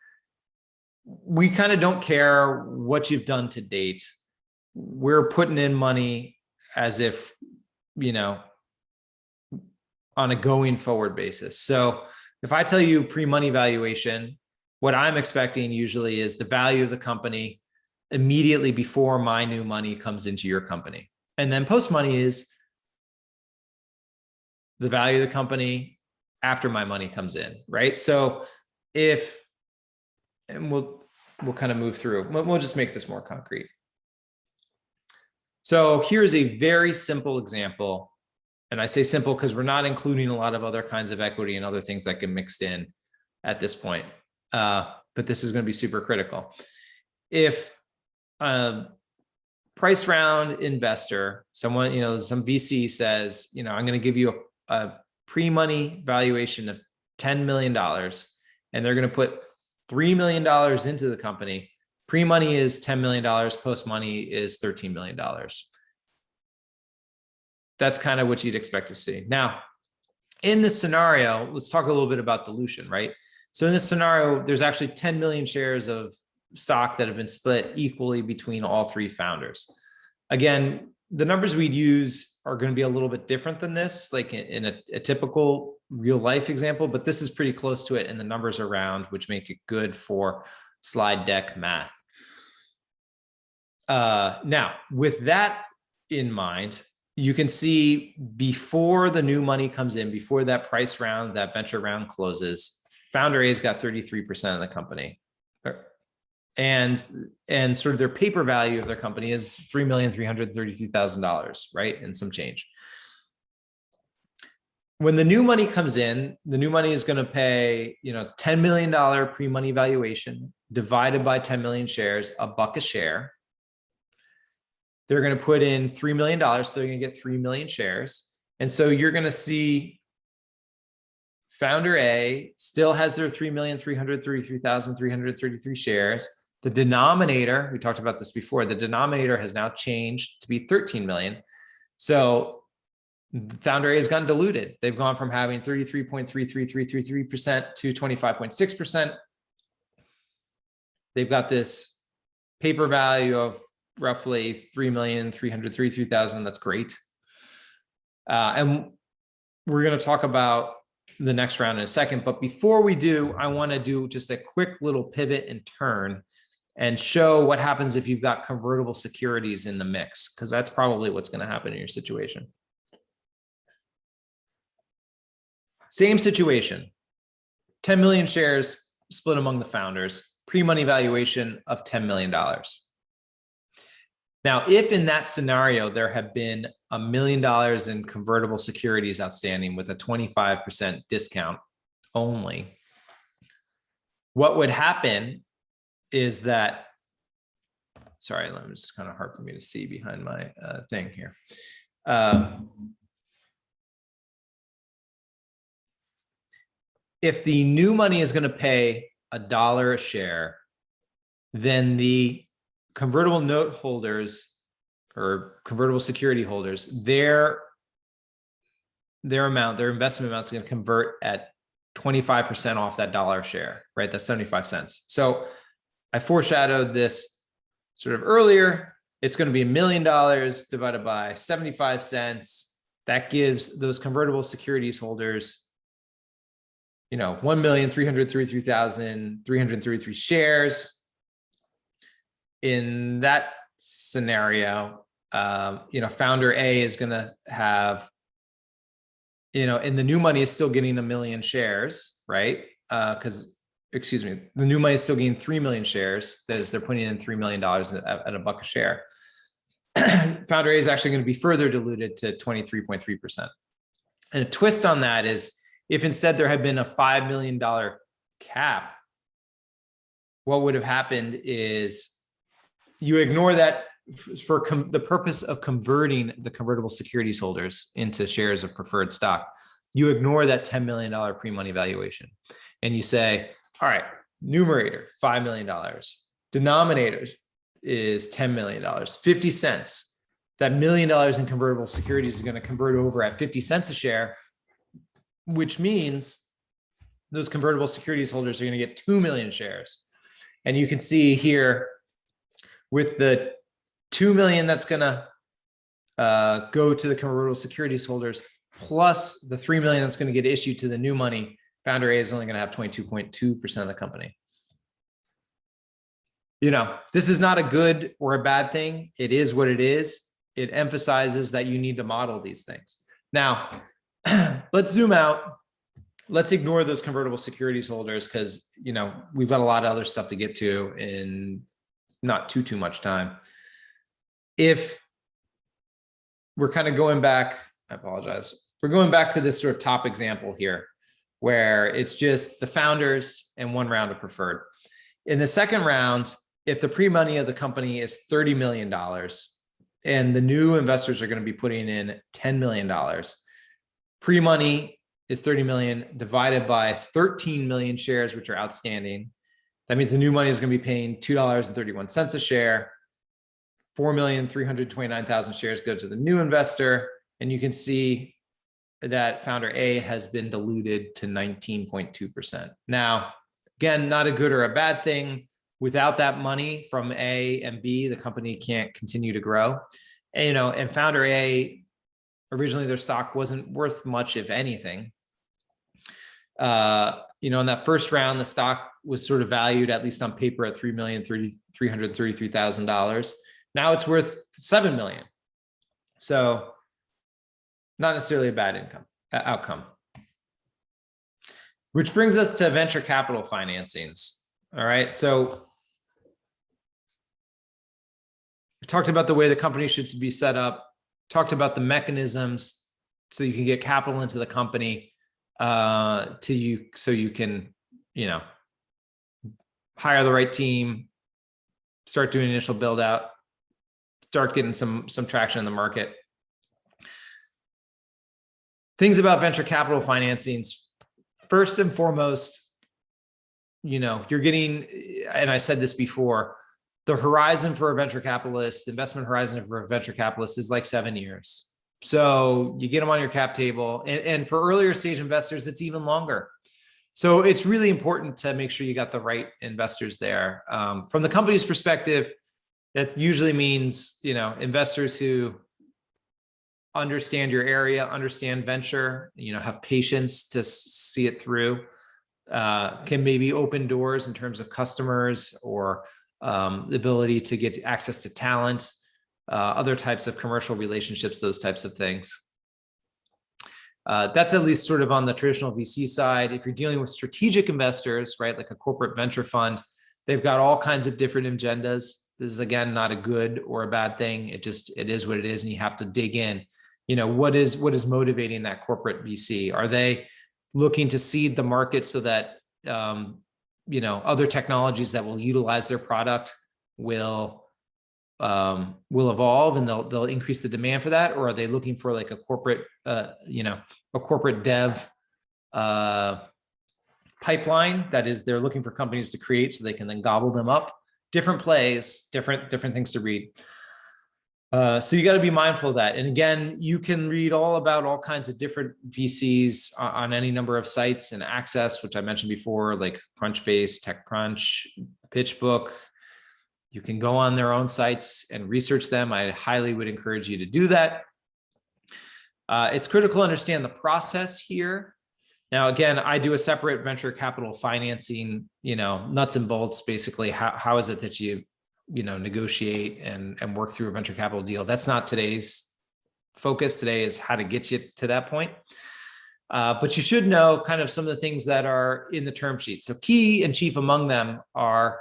[SPEAKER 1] we kind of don't care what you've done to date. We're putting in money as if, on a going forward basis. So if I tell you pre-money valuation, what I'm expecting usually is the value of the company immediately before my new money comes into your company. And then post-money is the value of the company after my money comes in, right? So and we'll kind of move through, we'll just make this more concrete. So here's a very simple example. And I say simple because we're not including a lot of other kinds of equity and other things that get mixed in at this point. But this is going to be super critical. If a price round investor, someone, some VC says, I'm going to give you a pre-money valuation of $10 million, and they're going to put $3 million into the company. Pre-money is $10 million, post-money is $13 million. That's kind of what you'd expect to see. Now, in this scenario, let's talk a little bit about dilution, right? So in this scenario, there's actually 10 million shares of stock that have been split equally between all three founders. Again, the numbers we'd use are going to be a little bit different than this, like in a typical real life example, but this is pretty close to it. And the numbers are round, which make it good for slide deck math. Now, with that in mind, you can see before the new money comes in, before that price round, that venture round closes, founder A's got 33% of the company. And sort of their paper value of their company is $3,333,000, right? And some change. When the new money comes in, the new money is going to pay, $10 million pre-money valuation divided by 10 million shares, $1 a share. They're going to put in $3 million. So they're going to get 3 million shares. And so you're going to see founder A still has their 3,333,333 shares. The denominator, we talked about this before, the denominator has now changed to be 13 million. So founder A has gotten diluted. They've gone from having 33.33333% to 25.6%. They've got this paper value of roughly 3,333,000. That's great. And we're going to talk about the next round in a second. But before we do, I want to do just a quick little pivot and turn and show what happens if you've got convertible securities in the mix, because that's probably what's going to happen in your situation. Same situation, 10 million shares split among the founders, pre-money valuation of $10 million. Now, if in that scenario, there have been $1 million in convertible securities outstanding with a 25% discount only, what would happen is that, sorry, it's kind of hard for me to see behind my thing here. If the new money is going to pay $1 a share, then the convertible note holders or convertible security holders, their investment amount is going to convert at 25% off that $1 a share, right? That's 75 cents. So I foreshadowed this sort of earlier. It's going to be $1 million divided by 75 cents. That gives those convertible securities holders, 1,333,333 shares. In that scenario, founder A is going to have, and the new money is still getting 1 million shares, right? The new money is still getting 3 million shares. That is, they're putting in $3 million at $1 a share. Founder A is actually going to be further diluted to 23.3%. And a twist on that is, if instead there had been a $5 million cap, what would have happened is you ignore that for the purpose of converting the convertible securities holders into shares of preferred stock. You ignore that $10 million pre-money valuation. And you say, all right, numerator, $5 million. Denominator is $10 million, 50 cents. that $1 million in convertible securities is going to convert over at 50 cents a share, which means those convertible securities holders are going to get 2 million shares. And you can see here with the 2 million that's going to go to the convertible securities holders, plus the 3 million that's going to get issued to the new money, founder A is only going to have 22.2% of the company. You know, this is not a good or a bad thing. It is what it is. It emphasizes that you need to model these things. Now, let's zoom out. Let's ignore those convertible securities holders because, you know, we've got a lot of other stuff to get to in not too much time. If we're kind of going back, I apologize. We're going back to this sort of top example here, where it's just the founders and one round of preferred. In the second round, if the pre-money of the company is $30 million and the new investors are going to be putting in $10 million, pre-money is 30 million divided by 13 million shares, which are outstanding. That means the new money is going to be paying $2.31 a share. 4,329,000 shares go to the new investor. And you can see that founder A has been diluted to 19.2%. Now, again, not a good or a bad thing. Without that money from A and B, the company can't continue to grow. And, you know, and founder A, originally their stock wasn't worth much, if anything. You know, in that first round, the stock was sort of valued, at least on paper, at $3,333,000. Now it's worth $7 million. So not necessarily a bad outcome. Which brings us to venture capital financings. All right. So we talked about the way the company should be set up, talked about the mechanisms so you can get capital into the company so you can, you know, hire the right team, start doing initial build out, start getting some traction in the market. Things about venture capital financings. First and foremost, you know, you're getting, and I said this before, the horizon for a venture capitalist, the investment horizon for a venture capitalist is like 7 years. So you get them on your cap table, and for earlier stage investors, it's even longer. So it's really important to make sure you got the right investors there. From the company's perspective, that usually means, you know, investors who understand your area, understand venture, you know, have patience to see it through, can maybe open doors in terms of customers or the ability to get access to talent, other types of commercial relationships, those types of things. That's at least sort of on the traditional VC side. If you're dealing with strategic investors, right, like a corporate venture fund, they've got all kinds of different agendas. This is, again, not a good or a bad thing. It is what it is, and you have to dig in. You know, what is motivating that corporate VC? Are they looking to seed the market so that you know, other technologies that will utilize their product will evolve and they'll increase the demand for that? Or are they looking for like a corporate you know, a corporate dev pipeline? That is, they're looking for companies to create so they can then gobble them up. Different plays, different things to read. So you got to be mindful of that. And again, you can read all about all kinds of different VCs on any number of sites and access, which I mentioned before, like Crunchbase, TechCrunch, PitchBook. You can go on their own sites and research them. I highly would encourage you to do that. It's critical to understand the process here. Now, again, I do a separate venture capital financing, you know, nuts and bolts, basically. How is it that you know, negotiate and work through a venture capital deal? That's not today's focus. Today is how to get you to that point. But you should know kind of some of the things that are in the term sheet. So key and chief among them are,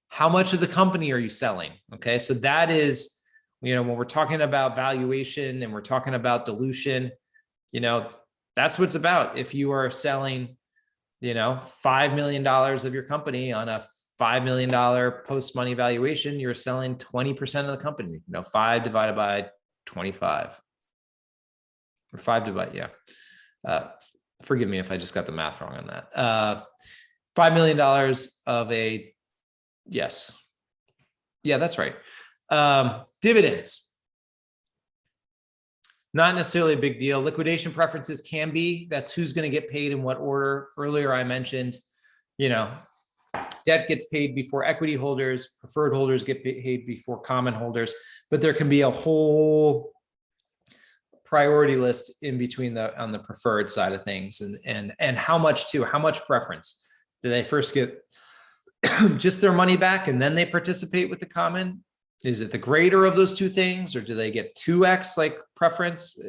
[SPEAKER 1] how much of the company are you selling? Okay, so that is, you know, when we're talking about valuation and we're talking about dilution, you know, that's what it's about. If you are selling, you know, $5 million of your company on a $5 million post-money valuation, you're selling 20% of the company. You know, 5 divided by 25, or 5 divided, yeah. Forgive me if I just got the math wrong on that. $5 million of a, yes. Yeah, that's right. Dividends. Not necessarily a big deal. Liquidation preferences can be. That's who's going to get paid in what order. Earlier, I mentioned, debt gets paid before equity holders, preferred holders get paid before common holders, but there can be a whole priority list in between on the preferred side of things, and how much preference do they first get just their money back and then they participate with the common? Is it the greater of those two things, or do they get 2x like preference?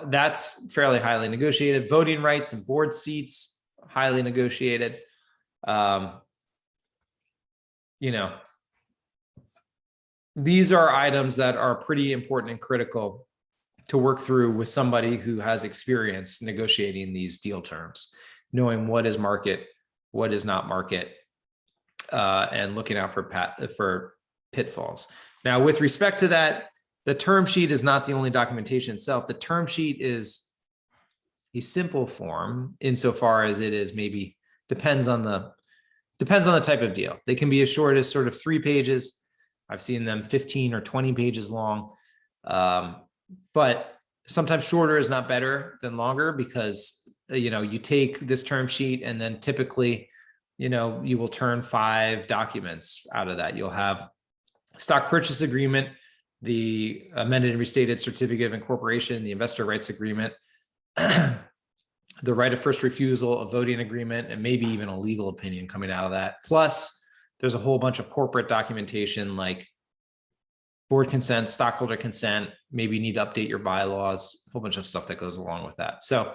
[SPEAKER 1] That's fairly highly negotiated. Voting rights and board seats, highly negotiated. These are items that are pretty important and critical to work through with somebody who has experience negotiating these deal terms, knowing what is market, what is not market, and looking out for pitfalls. Now, with respect to that, the term sheet is not the only documentation itself. The term sheet is a simple form insofar as it is maybe depends on the type of deal. They can be as short as sort of 3 pages. I've seen them 15 or 20 pages long. But sometimes shorter is not better than longer, because, you take this term sheet and then typically, you will turn 5 documents out of that. You'll have stock purchase agreement, the amended and restated certificate of incorporation, the investor rights agreement, the right of first refusal, a voting agreement, and maybe even a legal opinion coming out of that. Plus, there's a whole bunch of corporate documentation like board consent, stockholder consent, maybe you need to update your bylaws, a whole bunch of stuff that goes along with that. So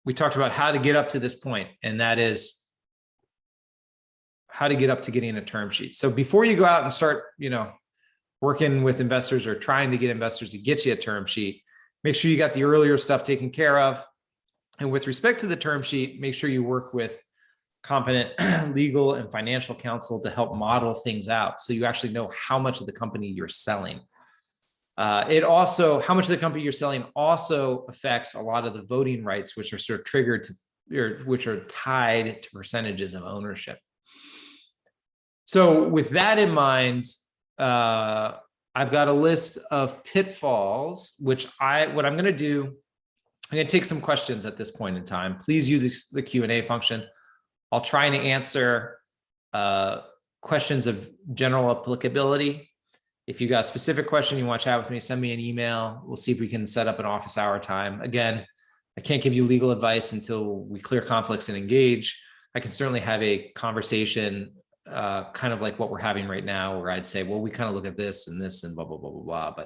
[SPEAKER 1] we talked about how to get up to this point, and that is how to get up to getting a term sheet. So before you go out and start, working with investors or trying to get investors to get you a term sheet, make sure you got the earlier stuff taken care of. And with respect to the term sheet, make sure you work with competent legal and financial counsel to help model things out, so you actually know how much of the company you're selling. How much of the company you're selling also affects a lot of the voting rights, which are sort of triggered to, or which are tied to percentages of ownership. So with that in mind, I've got a list of pitfalls, what I'm going to do, I'm going to take some questions at this point in time. Please use the Q&A function. I'll try and answer questions of general applicability. If you got a specific question you want to chat with me, send me an email. We'll see if we can set up an office hour time. Again, I can't give you legal advice until we clear conflicts and engage. I can certainly have a conversation kind of like what we're having right now, where I'd say, well, we kind of look at this and blah, blah, blah, blah, blah.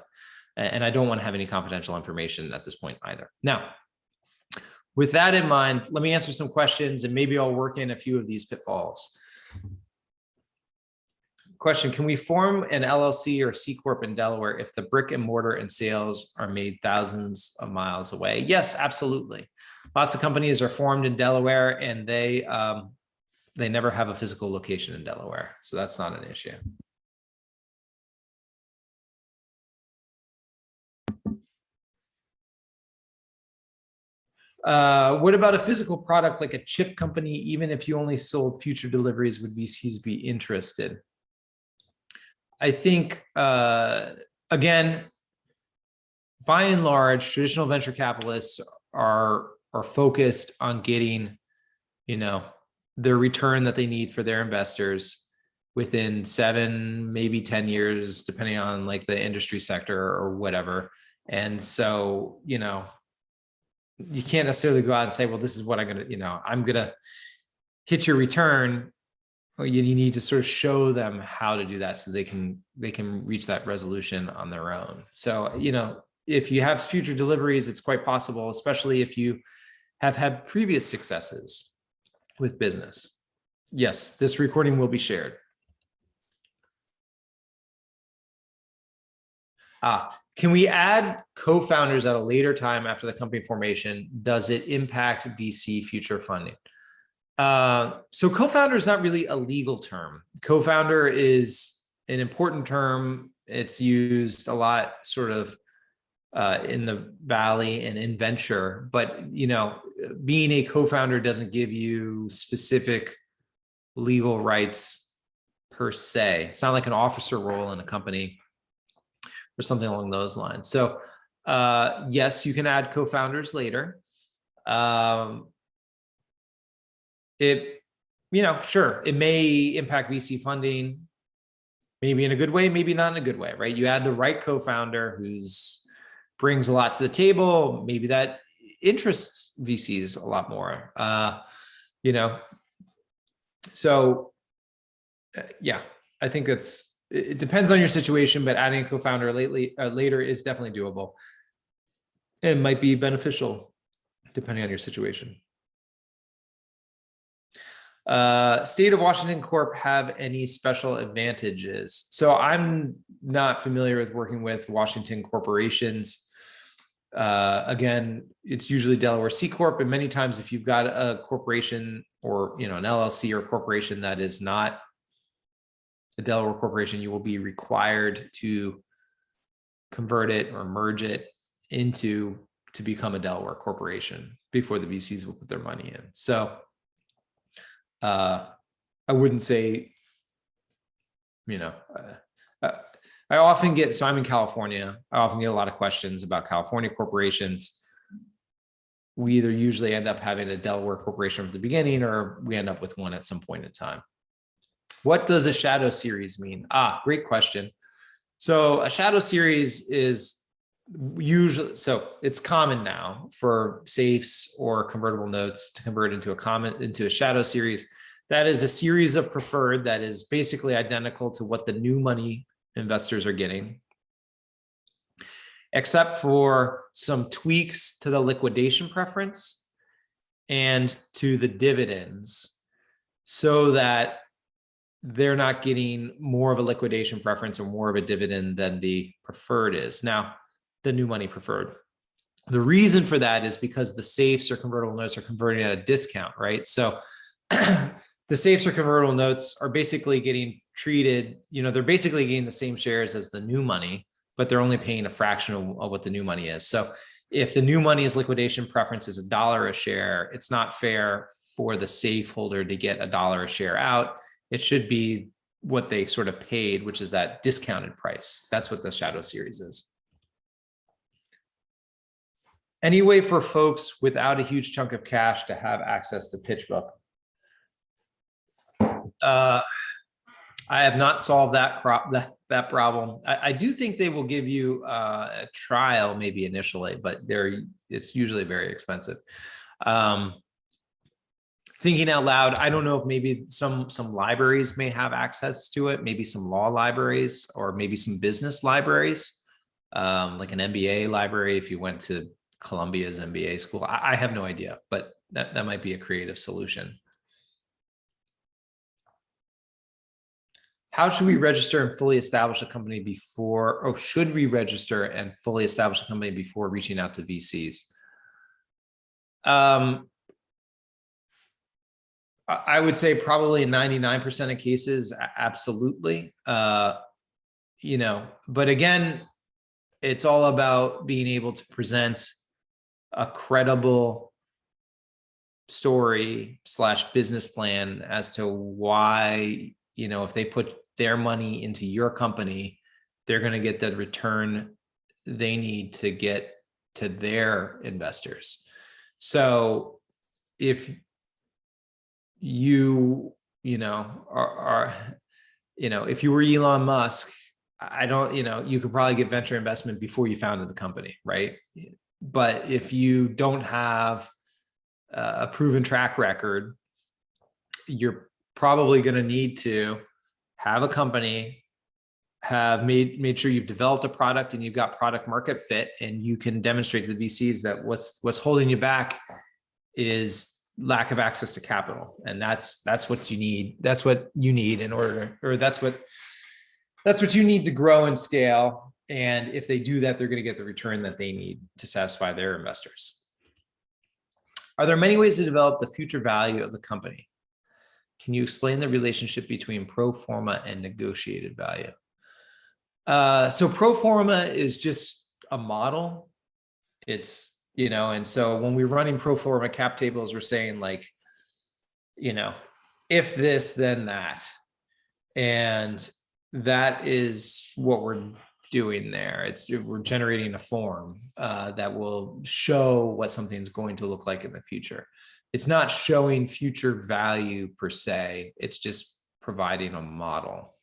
[SPEAKER 1] And I don't want to have any confidential information at this point either. Now, with that in mind, let me answer some questions and maybe I'll work in a few of these pitfalls. Question: can we form an LLC or C-Corp in Delaware if the brick and mortar and sales are made thousands of miles away? Yes, absolutely. Lots of companies are formed in Delaware and they never have a physical location in Delaware. So that's not an issue. What about a physical product like a chip company? Even if you only sold future deliveries, would VCs be interested? I think, again, by and large, traditional venture capitalists are focused on getting, their return that they need for their investors within 7, maybe 10 years, depending on like the industry sector or whatever. And so, you can't necessarily go out and say, well, this is what I'm going to hit your return. Well, you need to sort of show them how to do that so they can reach that resolution on their own. So, if you have future deliveries, it's quite possible, especially if you have had previous successes with business. Yes, this recording will be shared. Can we add co-founders at a later time after the company formation? Does it impact VC future funding? So co-founder is not really a legal term. Co-founder is an important term. It's used a lot sort of in the Valley and in venture, but being a co-founder doesn't give you specific legal rights per se. It's not like an officer role in a company or something along those lines. So yes, you can add co-founders later. Sure, it may impact VC funding, maybe in a good way, maybe not in a good way, right? You add the right co-founder who's brings a lot to the table, maybe that interests VCs a lot more. So yeah, I think it depends on your situation, but adding a co-founder later is definitely doable. It might be beneficial depending on your situation. State of Washington Corp have any special advantages? So I'm not familiar with working with Washington corporations. Again, it's usually Delaware C-Corp, and many times if you've got a corporation or an LLC or corporation that is not a Delaware corporation, you will be required to convert it or merge it to become a Delaware corporation before the VCs will put their money in. So I wouldn't say, I often get, so I'm in California, I often get a lot of questions about California corporations. We either usually end up having a Delaware corporation from the beginning, or we end up with one at some point in time. What does a shadow series mean? Great question. So a shadow series is usually, so it's common now for safes or convertible notes to convert into a shadow series. That is a series of preferred that is basically identical to what the new money investors are getting, except for some tweaks to the liquidation preference and to the dividends, so that they're not getting more of a liquidation preference or more of a dividend than the preferred is. Now, the new money preferred. The reason for that is because the safes or convertible notes are converting at a discount, right? So the safes or convertible notes are basically getting treated, they're basically getting the same shares as the new money, but they're only paying a fraction of what the new money is. So if the new money's liquidation preference is $1 a share, it's not fair for the safe holder to get $1 a share out. It should be what they sort of paid, which is that discounted price. That's what the shadow series is. Any way for folks without a huge chunk of cash to have access to PitchBook? I have not solved that problem. I do think they will give you a trial maybe initially, but it's usually very expensive. Thinking out loud, I don't know if maybe some libraries may have access to it, maybe some law libraries or maybe some business libraries, like an MBA library if you went to Columbia's MBA school. I have no idea, but that might be a creative solution. How should we register and fully establish a company before, or should we register and fully establish a company before reaching out to VCs? I would say probably in 99% of cases, absolutely. But again, it's all about being able to present a credible story / business plan as to why, if they put their money into your company, they're going to get the return they need to get to their investors. So if you if you were Elon Musk, you could probably get venture investment before you founded the company, right? But if you don't have a proven track record, you're probably going to need to have a company, have made sure you've developed a product and you've got product market fit, and you can demonstrate to the VCs that what's holding you back is lack of access to capital. And that's what you need. That's what you need in order, or that's what you need to grow and scale. And if they do that, they're going to get the return that they need to satisfy their investors. Are there many ways to develop the future value of the company? Can you explain the relationship between pro forma and negotiated value? So pro forma is just a model. It's, and so when we're running pro forma cap tables, we're saying like, if this, then that. And that is what we're doing there. We're generating a form that will show what something's going to look like in the future. It's not showing future value per se. It's just providing a model.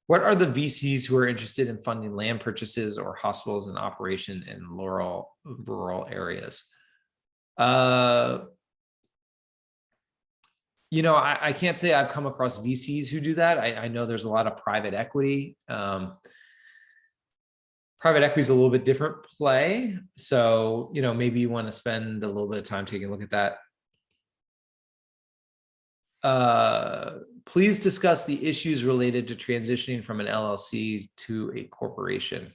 [SPEAKER 1] What are the VCs who are interested in funding land purchases or hospitals in operation in rural areas? I can't say I've come across VCs who do that. I know there's a lot of private equity. Private equity is a little bit different play. So, maybe you want to spend a little bit of time taking a look at that. Please discuss the issues related to transitioning from an LLC to a corporation.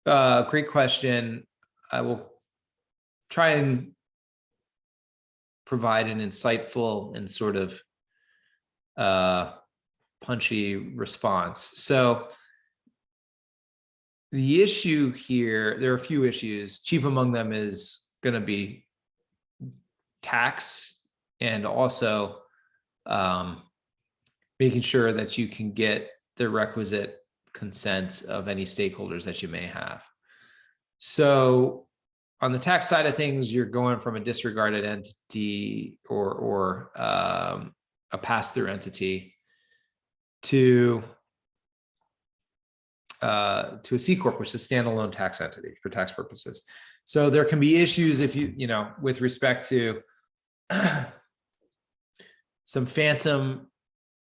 [SPEAKER 1] Great question. I will try and provide an insightful and sort of punchy response. So the issue here, there are a few issues. Chief among them is going to be tax, and also making sure that you can get the requisite consent of any stakeholders that you may have. So on the tax side of things, you're going from a disregarded entity or a pass-through entity to a C-Corp, which is a standalone tax entity for tax purposes. So there can be issues if with respect to some phantom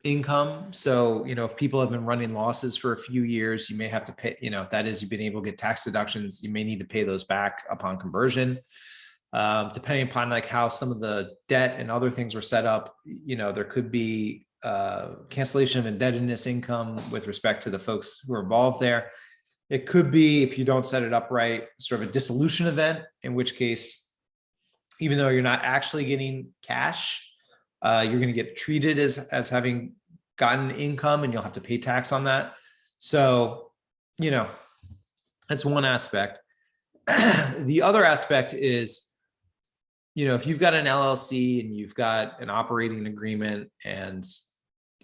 [SPEAKER 1] income. So, if people have been running losses for a few years, you may have to pay, that is, you've been able to get tax deductions. You may need to pay those back upon conversion. Depending upon how some of the debt and other things were set up, there could be cancellation of indebtedness income with respect to the folks who are involved there. It could be, if you don't set it up right, sort of a dissolution event, in which case, even though you're not actually getting cash, you're going to get treated as having gotten income, and you'll have to pay tax on that. So, that's one aspect. The other aspect is, if you've got an LLC and you've got an operating agreement and,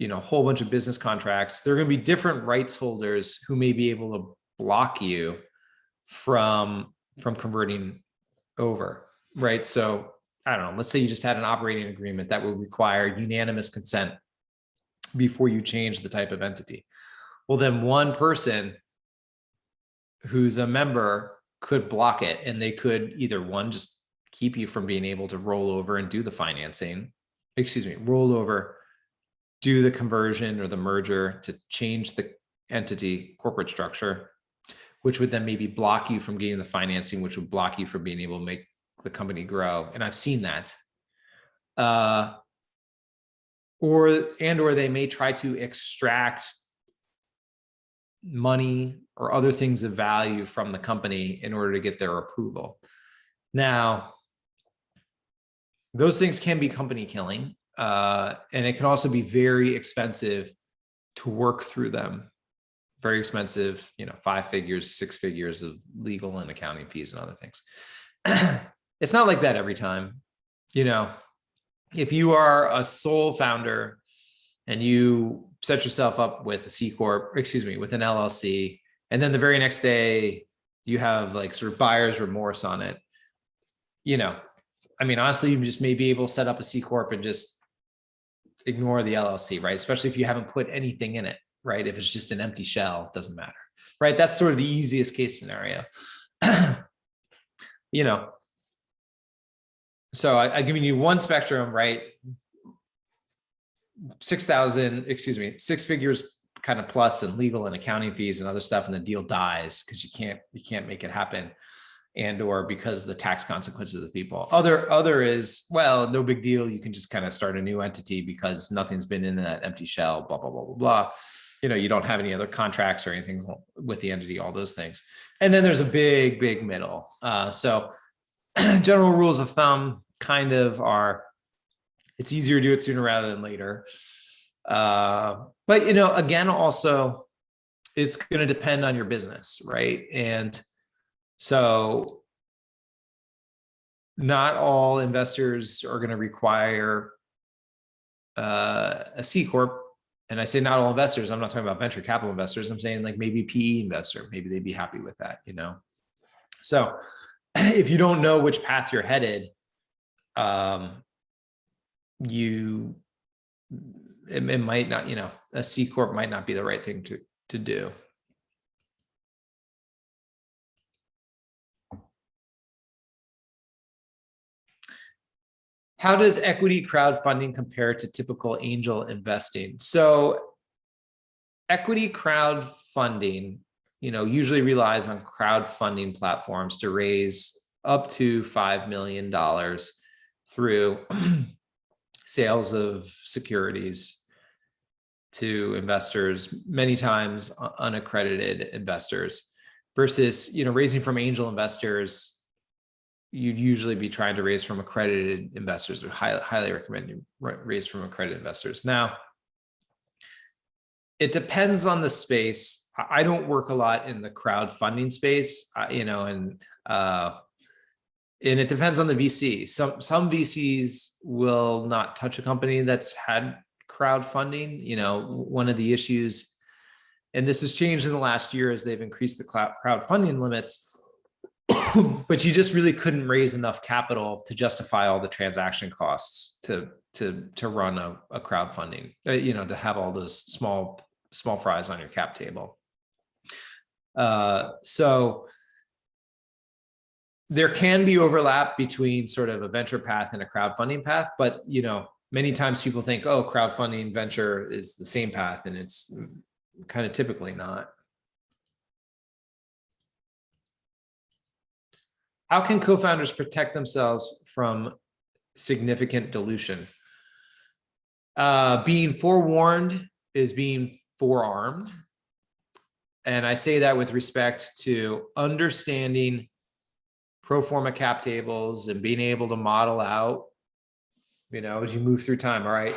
[SPEAKER 1] a whole bunch of business contracts, there are going to be different rights holders who may be able to block you from converting over, right? So I don't know, let's say you just had an operating agreement that would require unanimous consent before you change the type of entity. Well, then one person who's a member could block it, and they could either, one, just keep you from being able to roll over and do the financing, roll over, do the conversion or the merger to change the entity corporate structure, which would then maybe block you from getting the financing, which would block you from being able to make the company grow. And I've seen that. Or they may try to extract money or other things of value from the company in order to get their approval. Now, those things can be company killing, and it can also be very expensive to work through them. Very expensive, 5 figures, 6 figures of legal and accounting fees and other things. It's not like that every time. If you are a sole founder and you set yourself up with a C-Corp, with an LLC, and then the very next day you have sort of buyer's remorse on it, honestly, you just may be able to set up a C-Corp and just ignore the LLC, right? Especially if you haven't put anything in it, right? If it's just an empty shell, it doesn't matter, right? That's sort of the easiest case scenario. So I've given you one spectrum, right? 6 figures kind of plus in legal and accounting fees and other stuff, and the deal dies because you can't make it happen, and or because of the tax consequences of the people. Other is, well, no big deal. You can just kind of start a new entity because nothing's been in that empty shell, blah, blah, blah, blah, blah. You don't have any other contracts or anything with the entity, all those things. And then there's a big, big middle. So general rules of thumb kind of are, it's easier to do it sooner rather than later. But, again, also it's going to depend on your business, right? And so not all investors are going to require a C Corp. And I say not all investors, I'm not talking about venture capital investors. I'm saying like maybe PE investor, maybe they'd be happy with that, you know? So if you don't know which path you're headed, it might not, you know, a C Corp might not be the right thing to do. How does equity crowdfunding compare to typical angel investing? So equity crowdfunding, you know, usually relies on crowdfunding platforms to raise up to $5 million through sales of securities to investors, many times unaccredited investors, versus, you know, raising from angel investors. You'd usually be trying to raise from accredited investors, or highly recommend you raise from accredited investors. Now, it depends on the space. I don't work a lot in the crowdfunding space, you know, and it depends on the VC. Some VCs will not touch a company that's had crowdfunding. You know, one of the issues, and this has changed in the last year as they've increased the crowdfunding limits, but you just really couldn't raise enough capital to justify all the transaction costs to run a crowdfunding, you know, to have all those small fries on your cap table. So there can be overlap between sort of a venture path and a crowdfunding path, but, you know, many times people think, oh, crowdfunding venture is the same path, and it's kind of typically not. How can co-founders protect themselves from significant dilution? Being forewarned is being forearmed. And I say that with respect to understanding pro forma cap tables and being able to model out, you know, as you move through time. All right.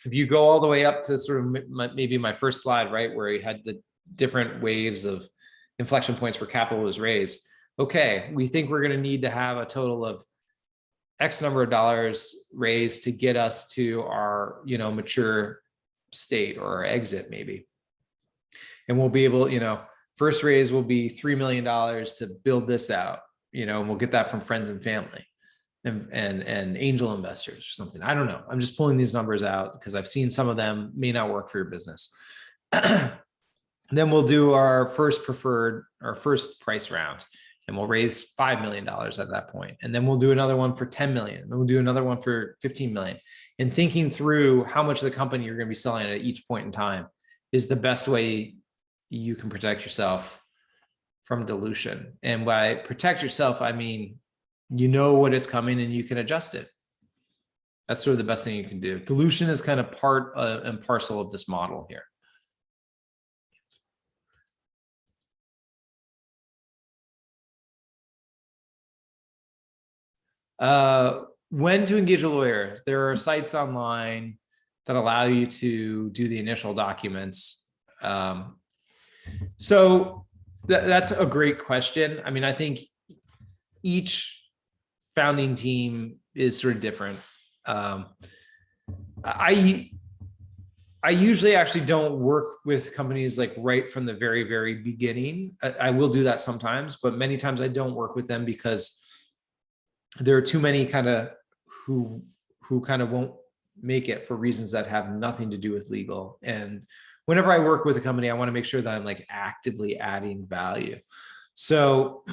[SPEAKER 1] If you go all the way up to sort of maybe my first slide, right, where you had the different waves of inflection points where capital was raised. Okay, we think we're going to need to have a total of X number of dollars raised to get us to our, you know, mature state or our exit maybe. And we'll be able, you know, first raise will be $3 million to build this out, you know, and we'll get that from friends and family and angel investors or something. I don't know. I'm just pulling these numbers out because I've seen some of them may not work for your business. Then we'll do our first price round. And we'll raise $5 million at that point. And then we'll do another one for 10 million. And then we'll do another one for 15 million. And thinking through how much of the company you're going to be selling at each point in time is the best way you can protect yourself from dilution. And by protect yourself, I mean, you know what is coming and you can adjust it. That's sort of the best thing you can do. Dilution is kind of part and parcel of this model here. When to engage a lawyer. There are sites online that allow you to do the initial documents. So that's a great question. I mean, I think each founding team is sort of different. I usually actually don't work with companies like right from the very, very beginning. I will do that sometimes, but many times I don't work with them because there are too many kind of who kind of won't make it for reasons that have nothing to do with legal. And whenever I work with a company, I want to make sure that I'm like actively adding value. So,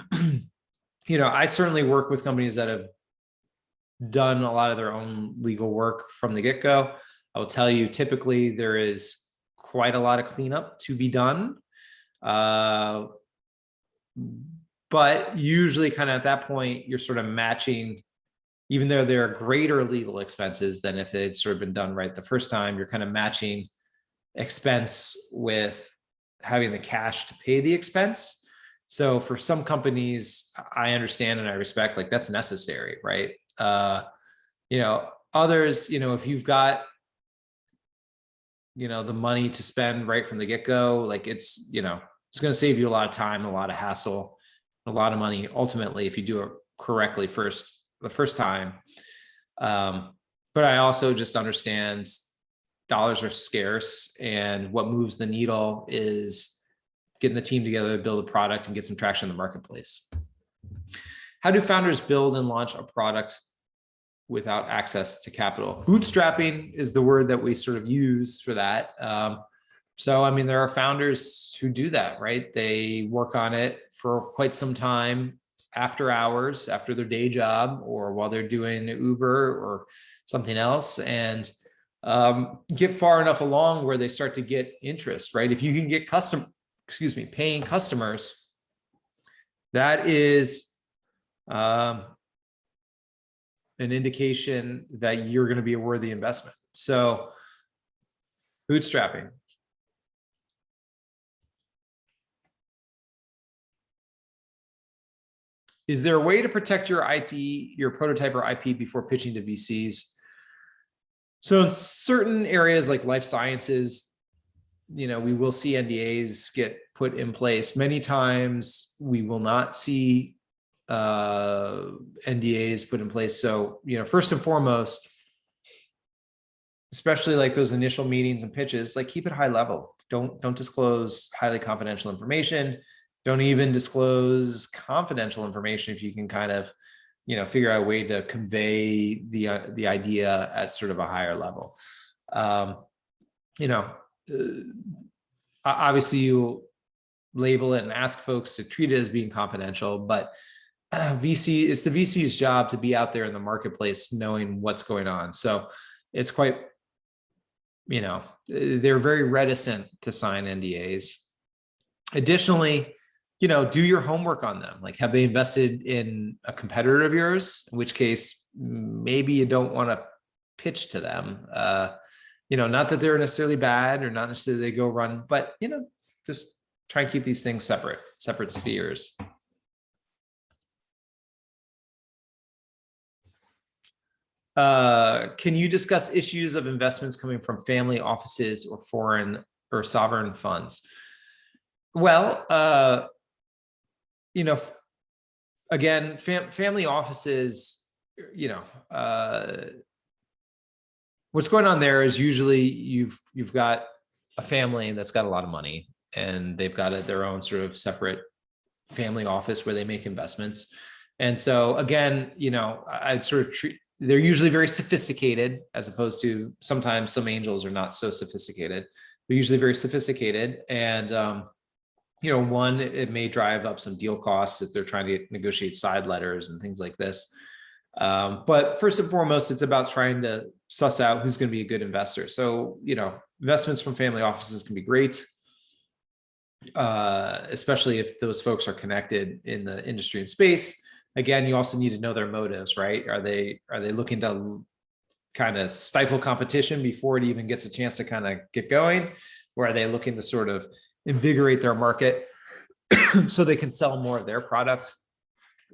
[SPEAKER 1] you know, I certainly work with companies that have done a lot of their own legal work from the get-go. I will tell you, typically there is quite a lot of cleanup to be done. But usually kind of at that point, you're sort of matching, even though there are greater legal expenses than if it had sort of been done right the first time, you're kind of matching expense with having the cash to pay the expense. So for some companies, I understand and I respect, like that's necessary, right? You know, others, you know, if you've got, you know, the money to spend right from the get-go, like it's, you know, it's going to save you a lot of time, a lot of hassle, a lot of money ultimately if you do it correctly the first time. But I also just understand dollars are scarce, and what moves the needle is getting the team together to build a product and get some traction in the marketplace. How do founders build and launch a product without access to capital? Bootstrapping is the word that we sort of use for that. So, I mean, there are founders who do that, right? They work on it for quite some time after hours, after their day job, or while they're doing Uber or something else, and get far enough along where they start to get interest, right? If you can get paying customers, that is an indication that you're going to be a worthy investment. So bootstrapping. Is there a way to protect your your prototype or IP before pitching to VCs? So in certain areas like life sciences, we will see NDAs get put in place. Many times we will not see NDAs put in place. So, first and foremost, especially like those initial meetings and pitches, like keep it high level. Don't disclose highly confidential information. Don't even disclose confidential information if you can kind of, figure out a way to convey the idea at sort of a higher level. Obviously you label it and ask folks to treat it as being confidential, but it's the VC's job to be out there in the marketplace knowing what's going on. So it's quite, they're very reticent to sign NDAs. Additionally, do your homework on them. Like, have they invested in a competitor of yours? In which case, maybe you don't want to pitch to them. Not that they're necessarily bad or not necessarily they go run, but, just try and keep these things separate spheres. Can you discuss issues of investments coming from family offices or foreign or sovereign funds? Well, again, family offices, what's going on there is usually you've got a family that's got a lot of money, and they've got their own sort of separate family office where they make investments. And so again, I'd sort of they're usually very sophisticated, as opposed to sometimes some angels are not so sophisticated. They're usually very sophisticated. And, one, it may drive up some deal costs if they're trying to negotiate side letters and things like this. But first and foremost, it's about trying to suss out who's going to be a good investor. So, investments from family offices can be great, especially if those folks are connected in the industry and space. Again, you also need to know their motives, right? Are they looking to kind of stifle competition before it even gets a chance to kind of get going? Or are they looking to sort of invigorate their market so they can sell more of their products?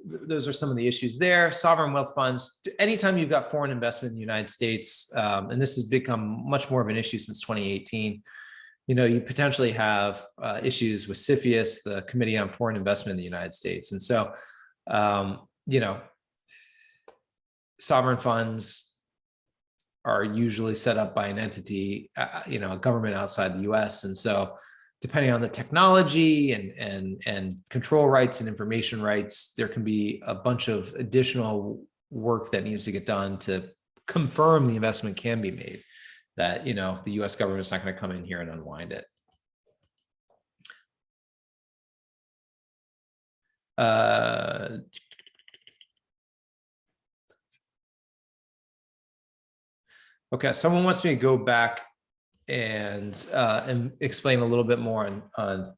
[SPEAKER 1] Those are some of the issues there. Sovereign wealth funds. Anytime you've got foreign investment in the United States, and this has become much more of an issue since 2018, you potentially have issues with CFIUS, the Committee on Foreign Investment in the United States. And so, sovereign funds are usually set up by an entity, a government outside the US. And so depending on the technology and control rights and information rights, there can be a bunch of additional work that needs to get done to confirm the investment can be made, that, the US government is not going to come in here and unwind it. Okay, someone wants me to go back and explain a little bit more on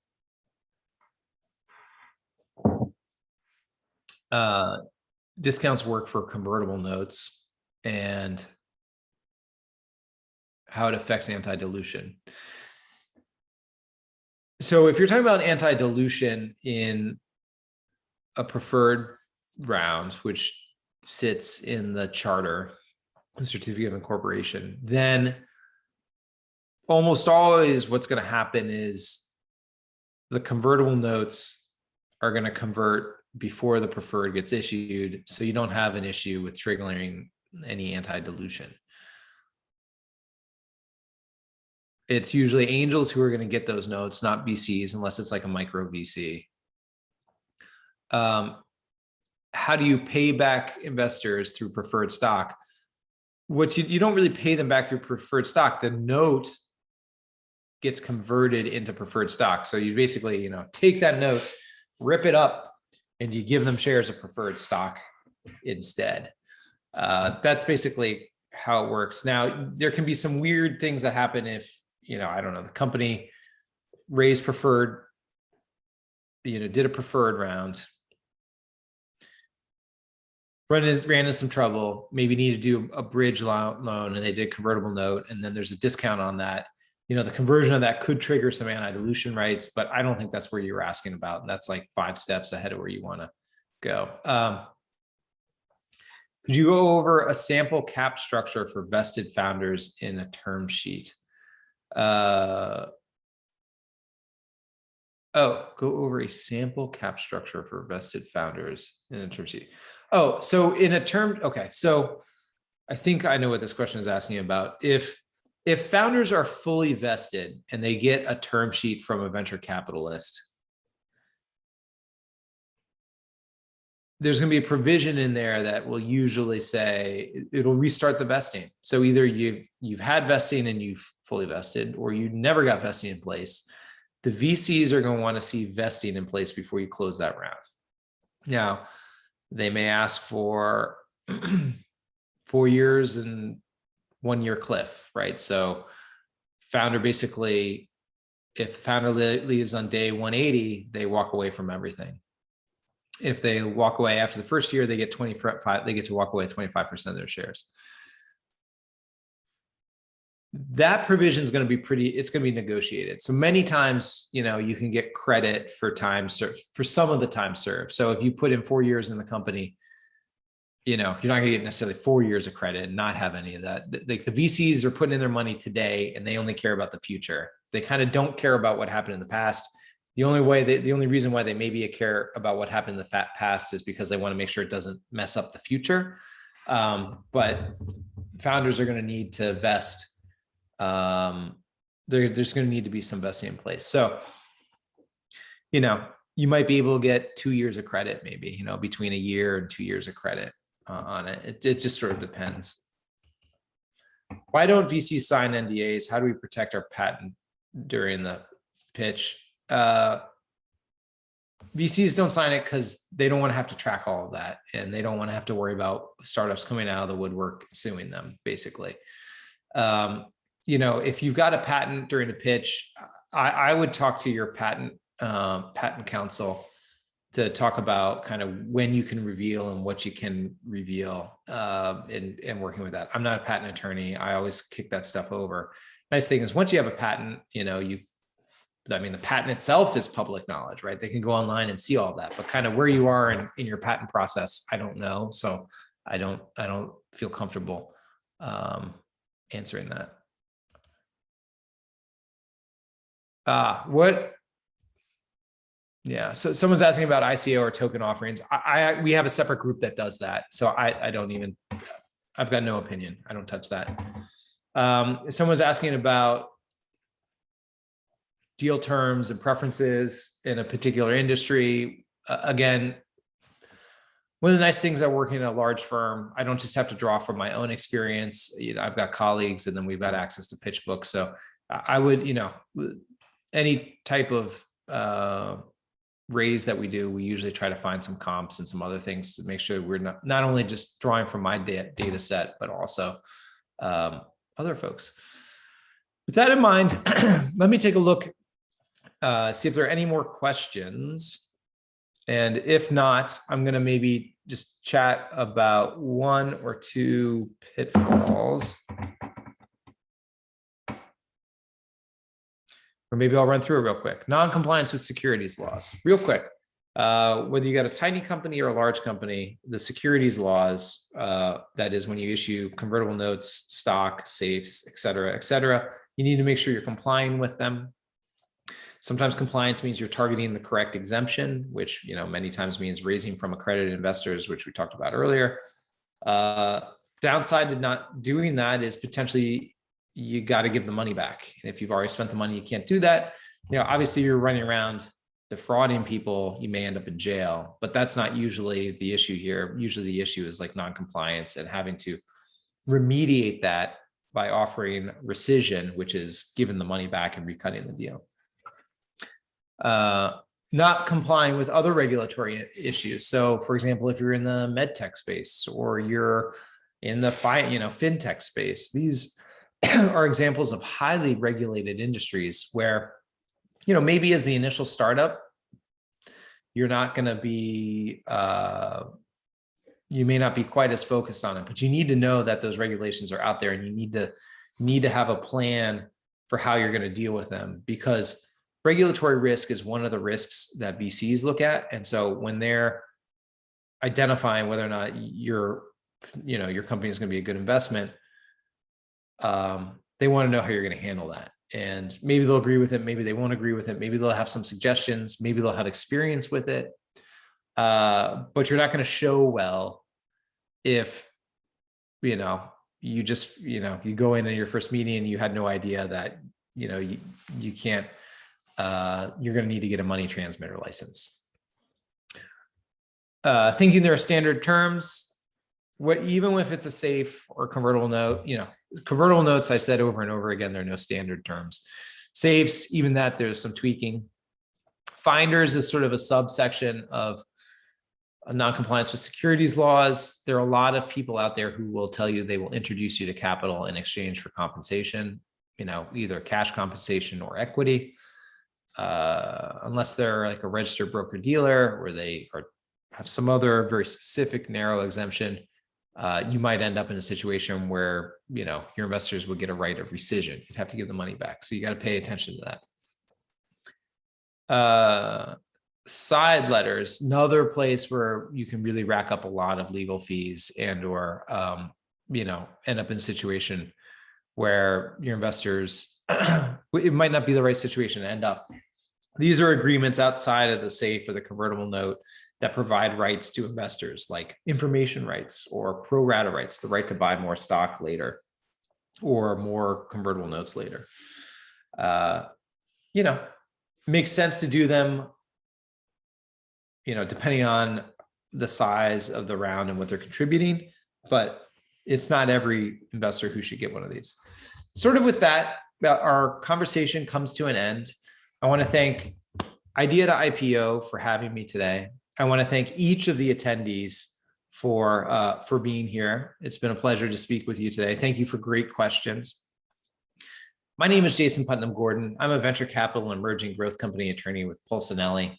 [SPEAKER 1] discounts work for convertible notes and how it affects anti-dilution. So if you're talking about anti-dilution in a preferred round, which sits in the charter, the certificate of incorporation, then almost always what's going to happen is the convertible notes are going to convert before the preferred gets issued, so you don't have an issue with triggering any anti-dilution. It's usually angels who are going to get those notes, not VCs, unless it's like a micro VC. How do you pay back investors through preferred stock? What you don't really pay them back through preferred stock. The note gets converted into preferred stock. So you basically, take that note, rip it up, and you give them shares of preferred stock instead. That's basically how it works. Now, there can be some weird things that happen if, I don't know, the company raised preferred, did a preferred round, ran into some trouble, maybe need to do a bridge loan, and they did convertible note, and then there's a discount on that. The conversion of that could trigger some anti-dilution rights, but I don't think that's where you're asking about. And that's like 5 steps ahead of where you want to go. Could you go over a sample cap structure for vested founders in a term sheet? Go over a sample cap structure for vested founders in a term sheet. Oh, so in a term, okay. So I think I know what this question is asking about. If founders are fully vested and they get a term sheet from a venture capitalist, there's going to be a provision in there that will usually say it'll restart the vesting. So either you've had vesting and you've fully vested, or you never got vesting in place. The VCs are going to want to see vesting in place before you close that round. Now, they may ask for 4 years and 1 year cliff, right? So founder basically, if founder leaves on day 180, they walk away from everything. If they walk away after the first year, they get 25. They get to walk away 25% of their shares. That provision is going to be it's going to be negotiated. So many times, you can get credit for time served, for some of the time served. So if you put in 4 years in the company, you're not going to get necessarily 4 years of credit and not have any of that. Like the VCs are putting in their money today and they only care about the future. They kind of don't care about what happened in the past. The only reason why they maybe care about what happened in the past is because they want to make sure it doesn't mess up the future. But founders are going to need to vest. There's going to need to be some vesting in place. So, you might be able to get 2 years of credit, maybe, between a year and 2 years of credit on it. It just sort of depends. Why don't VCs sign NDAs? How do we protect our patent during the pitch? VCs don't sign it because they don't want to have to track all of that, and they don't want to have to worry about startups coming out of the woodwork suing them, basically. If you've got a patent during a pitch, I would talk to your patent counsel to talk about kind of when you can reveal and what you can reveal, and working with that. I'm not a patent attorney. I always kick that stuff over. Nice thing is once you have a patent, the patent itself is public knowledge, right? They can go online and see all of that, but kind of where you are in your patent process, I don't know. So I don't feel comfortable answering that. Yeah. So someone's asking about ICO or token offerings. We have a separate group that does that. So I've got no opinion. I don't touch that. Someone's asking about deal terms and preferences in a particular industry. Again, one of the nice things about working in a large firm, I don't just have to draw from my own experience. I've got colleagues, and then we've got access to pitch books. So I would, any type of raise that we do, we usually try to find some comps and some other things to make sure we're not only just drawing from my data set, but also other folks. With that in mind, let me take a look, see if there are any more questions. And if not, I'm going to maybe just chat about 1 or 2 pitfalls. Or maybe I'll run through it real quick. Non-compliance with securities laws. Real quick, whether you got a tiny company or a large company, the securities laws, that is when you issue convertible notes, stock, safes, et cetera, you need to make sure you're complying with them. Sometimes compliance means you're targeting the correct exemption, which, many times means raising from accredited investors, which we talked about earlier. Downside to not doing that is potentially you got to give the money back. And if you've already spent the money, you can't do that. Obviously you're running around defrauding people, you may end up in jail, but that's not usually the issue here. Usually the issue is like non-compliance and having to remediate that by offering rescission, which is giving the money back and recutting the deal. Not complying with other regulatory issues. So for example, if you're in the med tech space or you're in the fintech space, these are examples of highly regulated industries where, maybe as the initial startup, you're not going to be, you may not be quite as focused on it, but you need to know that those regulations are out there and you need to have a plan for how you're going to deal with them, because regulatory risk is one of the risks that VCs look at. And so when they're identifying whether or not your company is going to be a good investment, they want to know how you're going to handle that. And maybe they'll agree with it. Maybe they won't agree with it. Maybe they'll have some suggestions. Maybe they'll have experience with it. But you're not going to show well if, you go in your first meeting and you had no idea that, you can't, you're going to need to get a money transmitter license. Thinking there are standard terms, even if it's a safe or convertible note, convertible notes, I said over and over again, there are no standard terms. Safes, even that there's some tweaking. Finders is sort of a subsection of non-compliance with securities laws. There are a lot of people out there who will tell you they will introduce you to capital in exchange for compensation, either cash compensation or equity. Unless they're like a registered broker dealer or they have some other very specific narrow exemption, you might end up in a situation where, your investors would get a right of rescission. You'd have to give the money back. So you got to pay attention to that. Side letters, another place where you can really rack up a lot of legal fees and or, end up in a situation where your investors, it might not be the right situation to end up. These are agreements outside of the safe or the convertible note that provide rights to investors, like information rights or pro rata rights, the right to buy more stock later or more convertible notes later. Makes sense to do them, depending on the size of the round and what they're contributing, but it's not every investor who should get one of these. Sort of with that, our conversation comes to an end. I want to thank Idea to IPO for having me today. I want to thank each of the attendees for being here. It's been a pleasure to speak with you today. Thank you for great questions. My name is Jason Putnam Gordon. I'm a venture capital and emerging growth company attorney with Pulcinelli.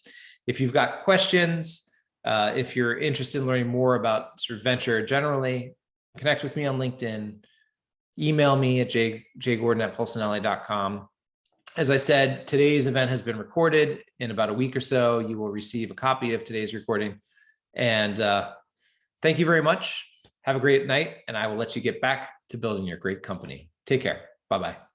[SPEAKER 1] If you've got questions, if you're interested in learning more about sort of venture generally, connect with me on LinkedIn, email me at jgordon@pulcinelli.com. As I said, today's event has been recorded. In about a week or so, you will receive a copy of today's recording. And thank you very much. Have a great night, and I will let you get back to building your great company. Take care. Bye-bye.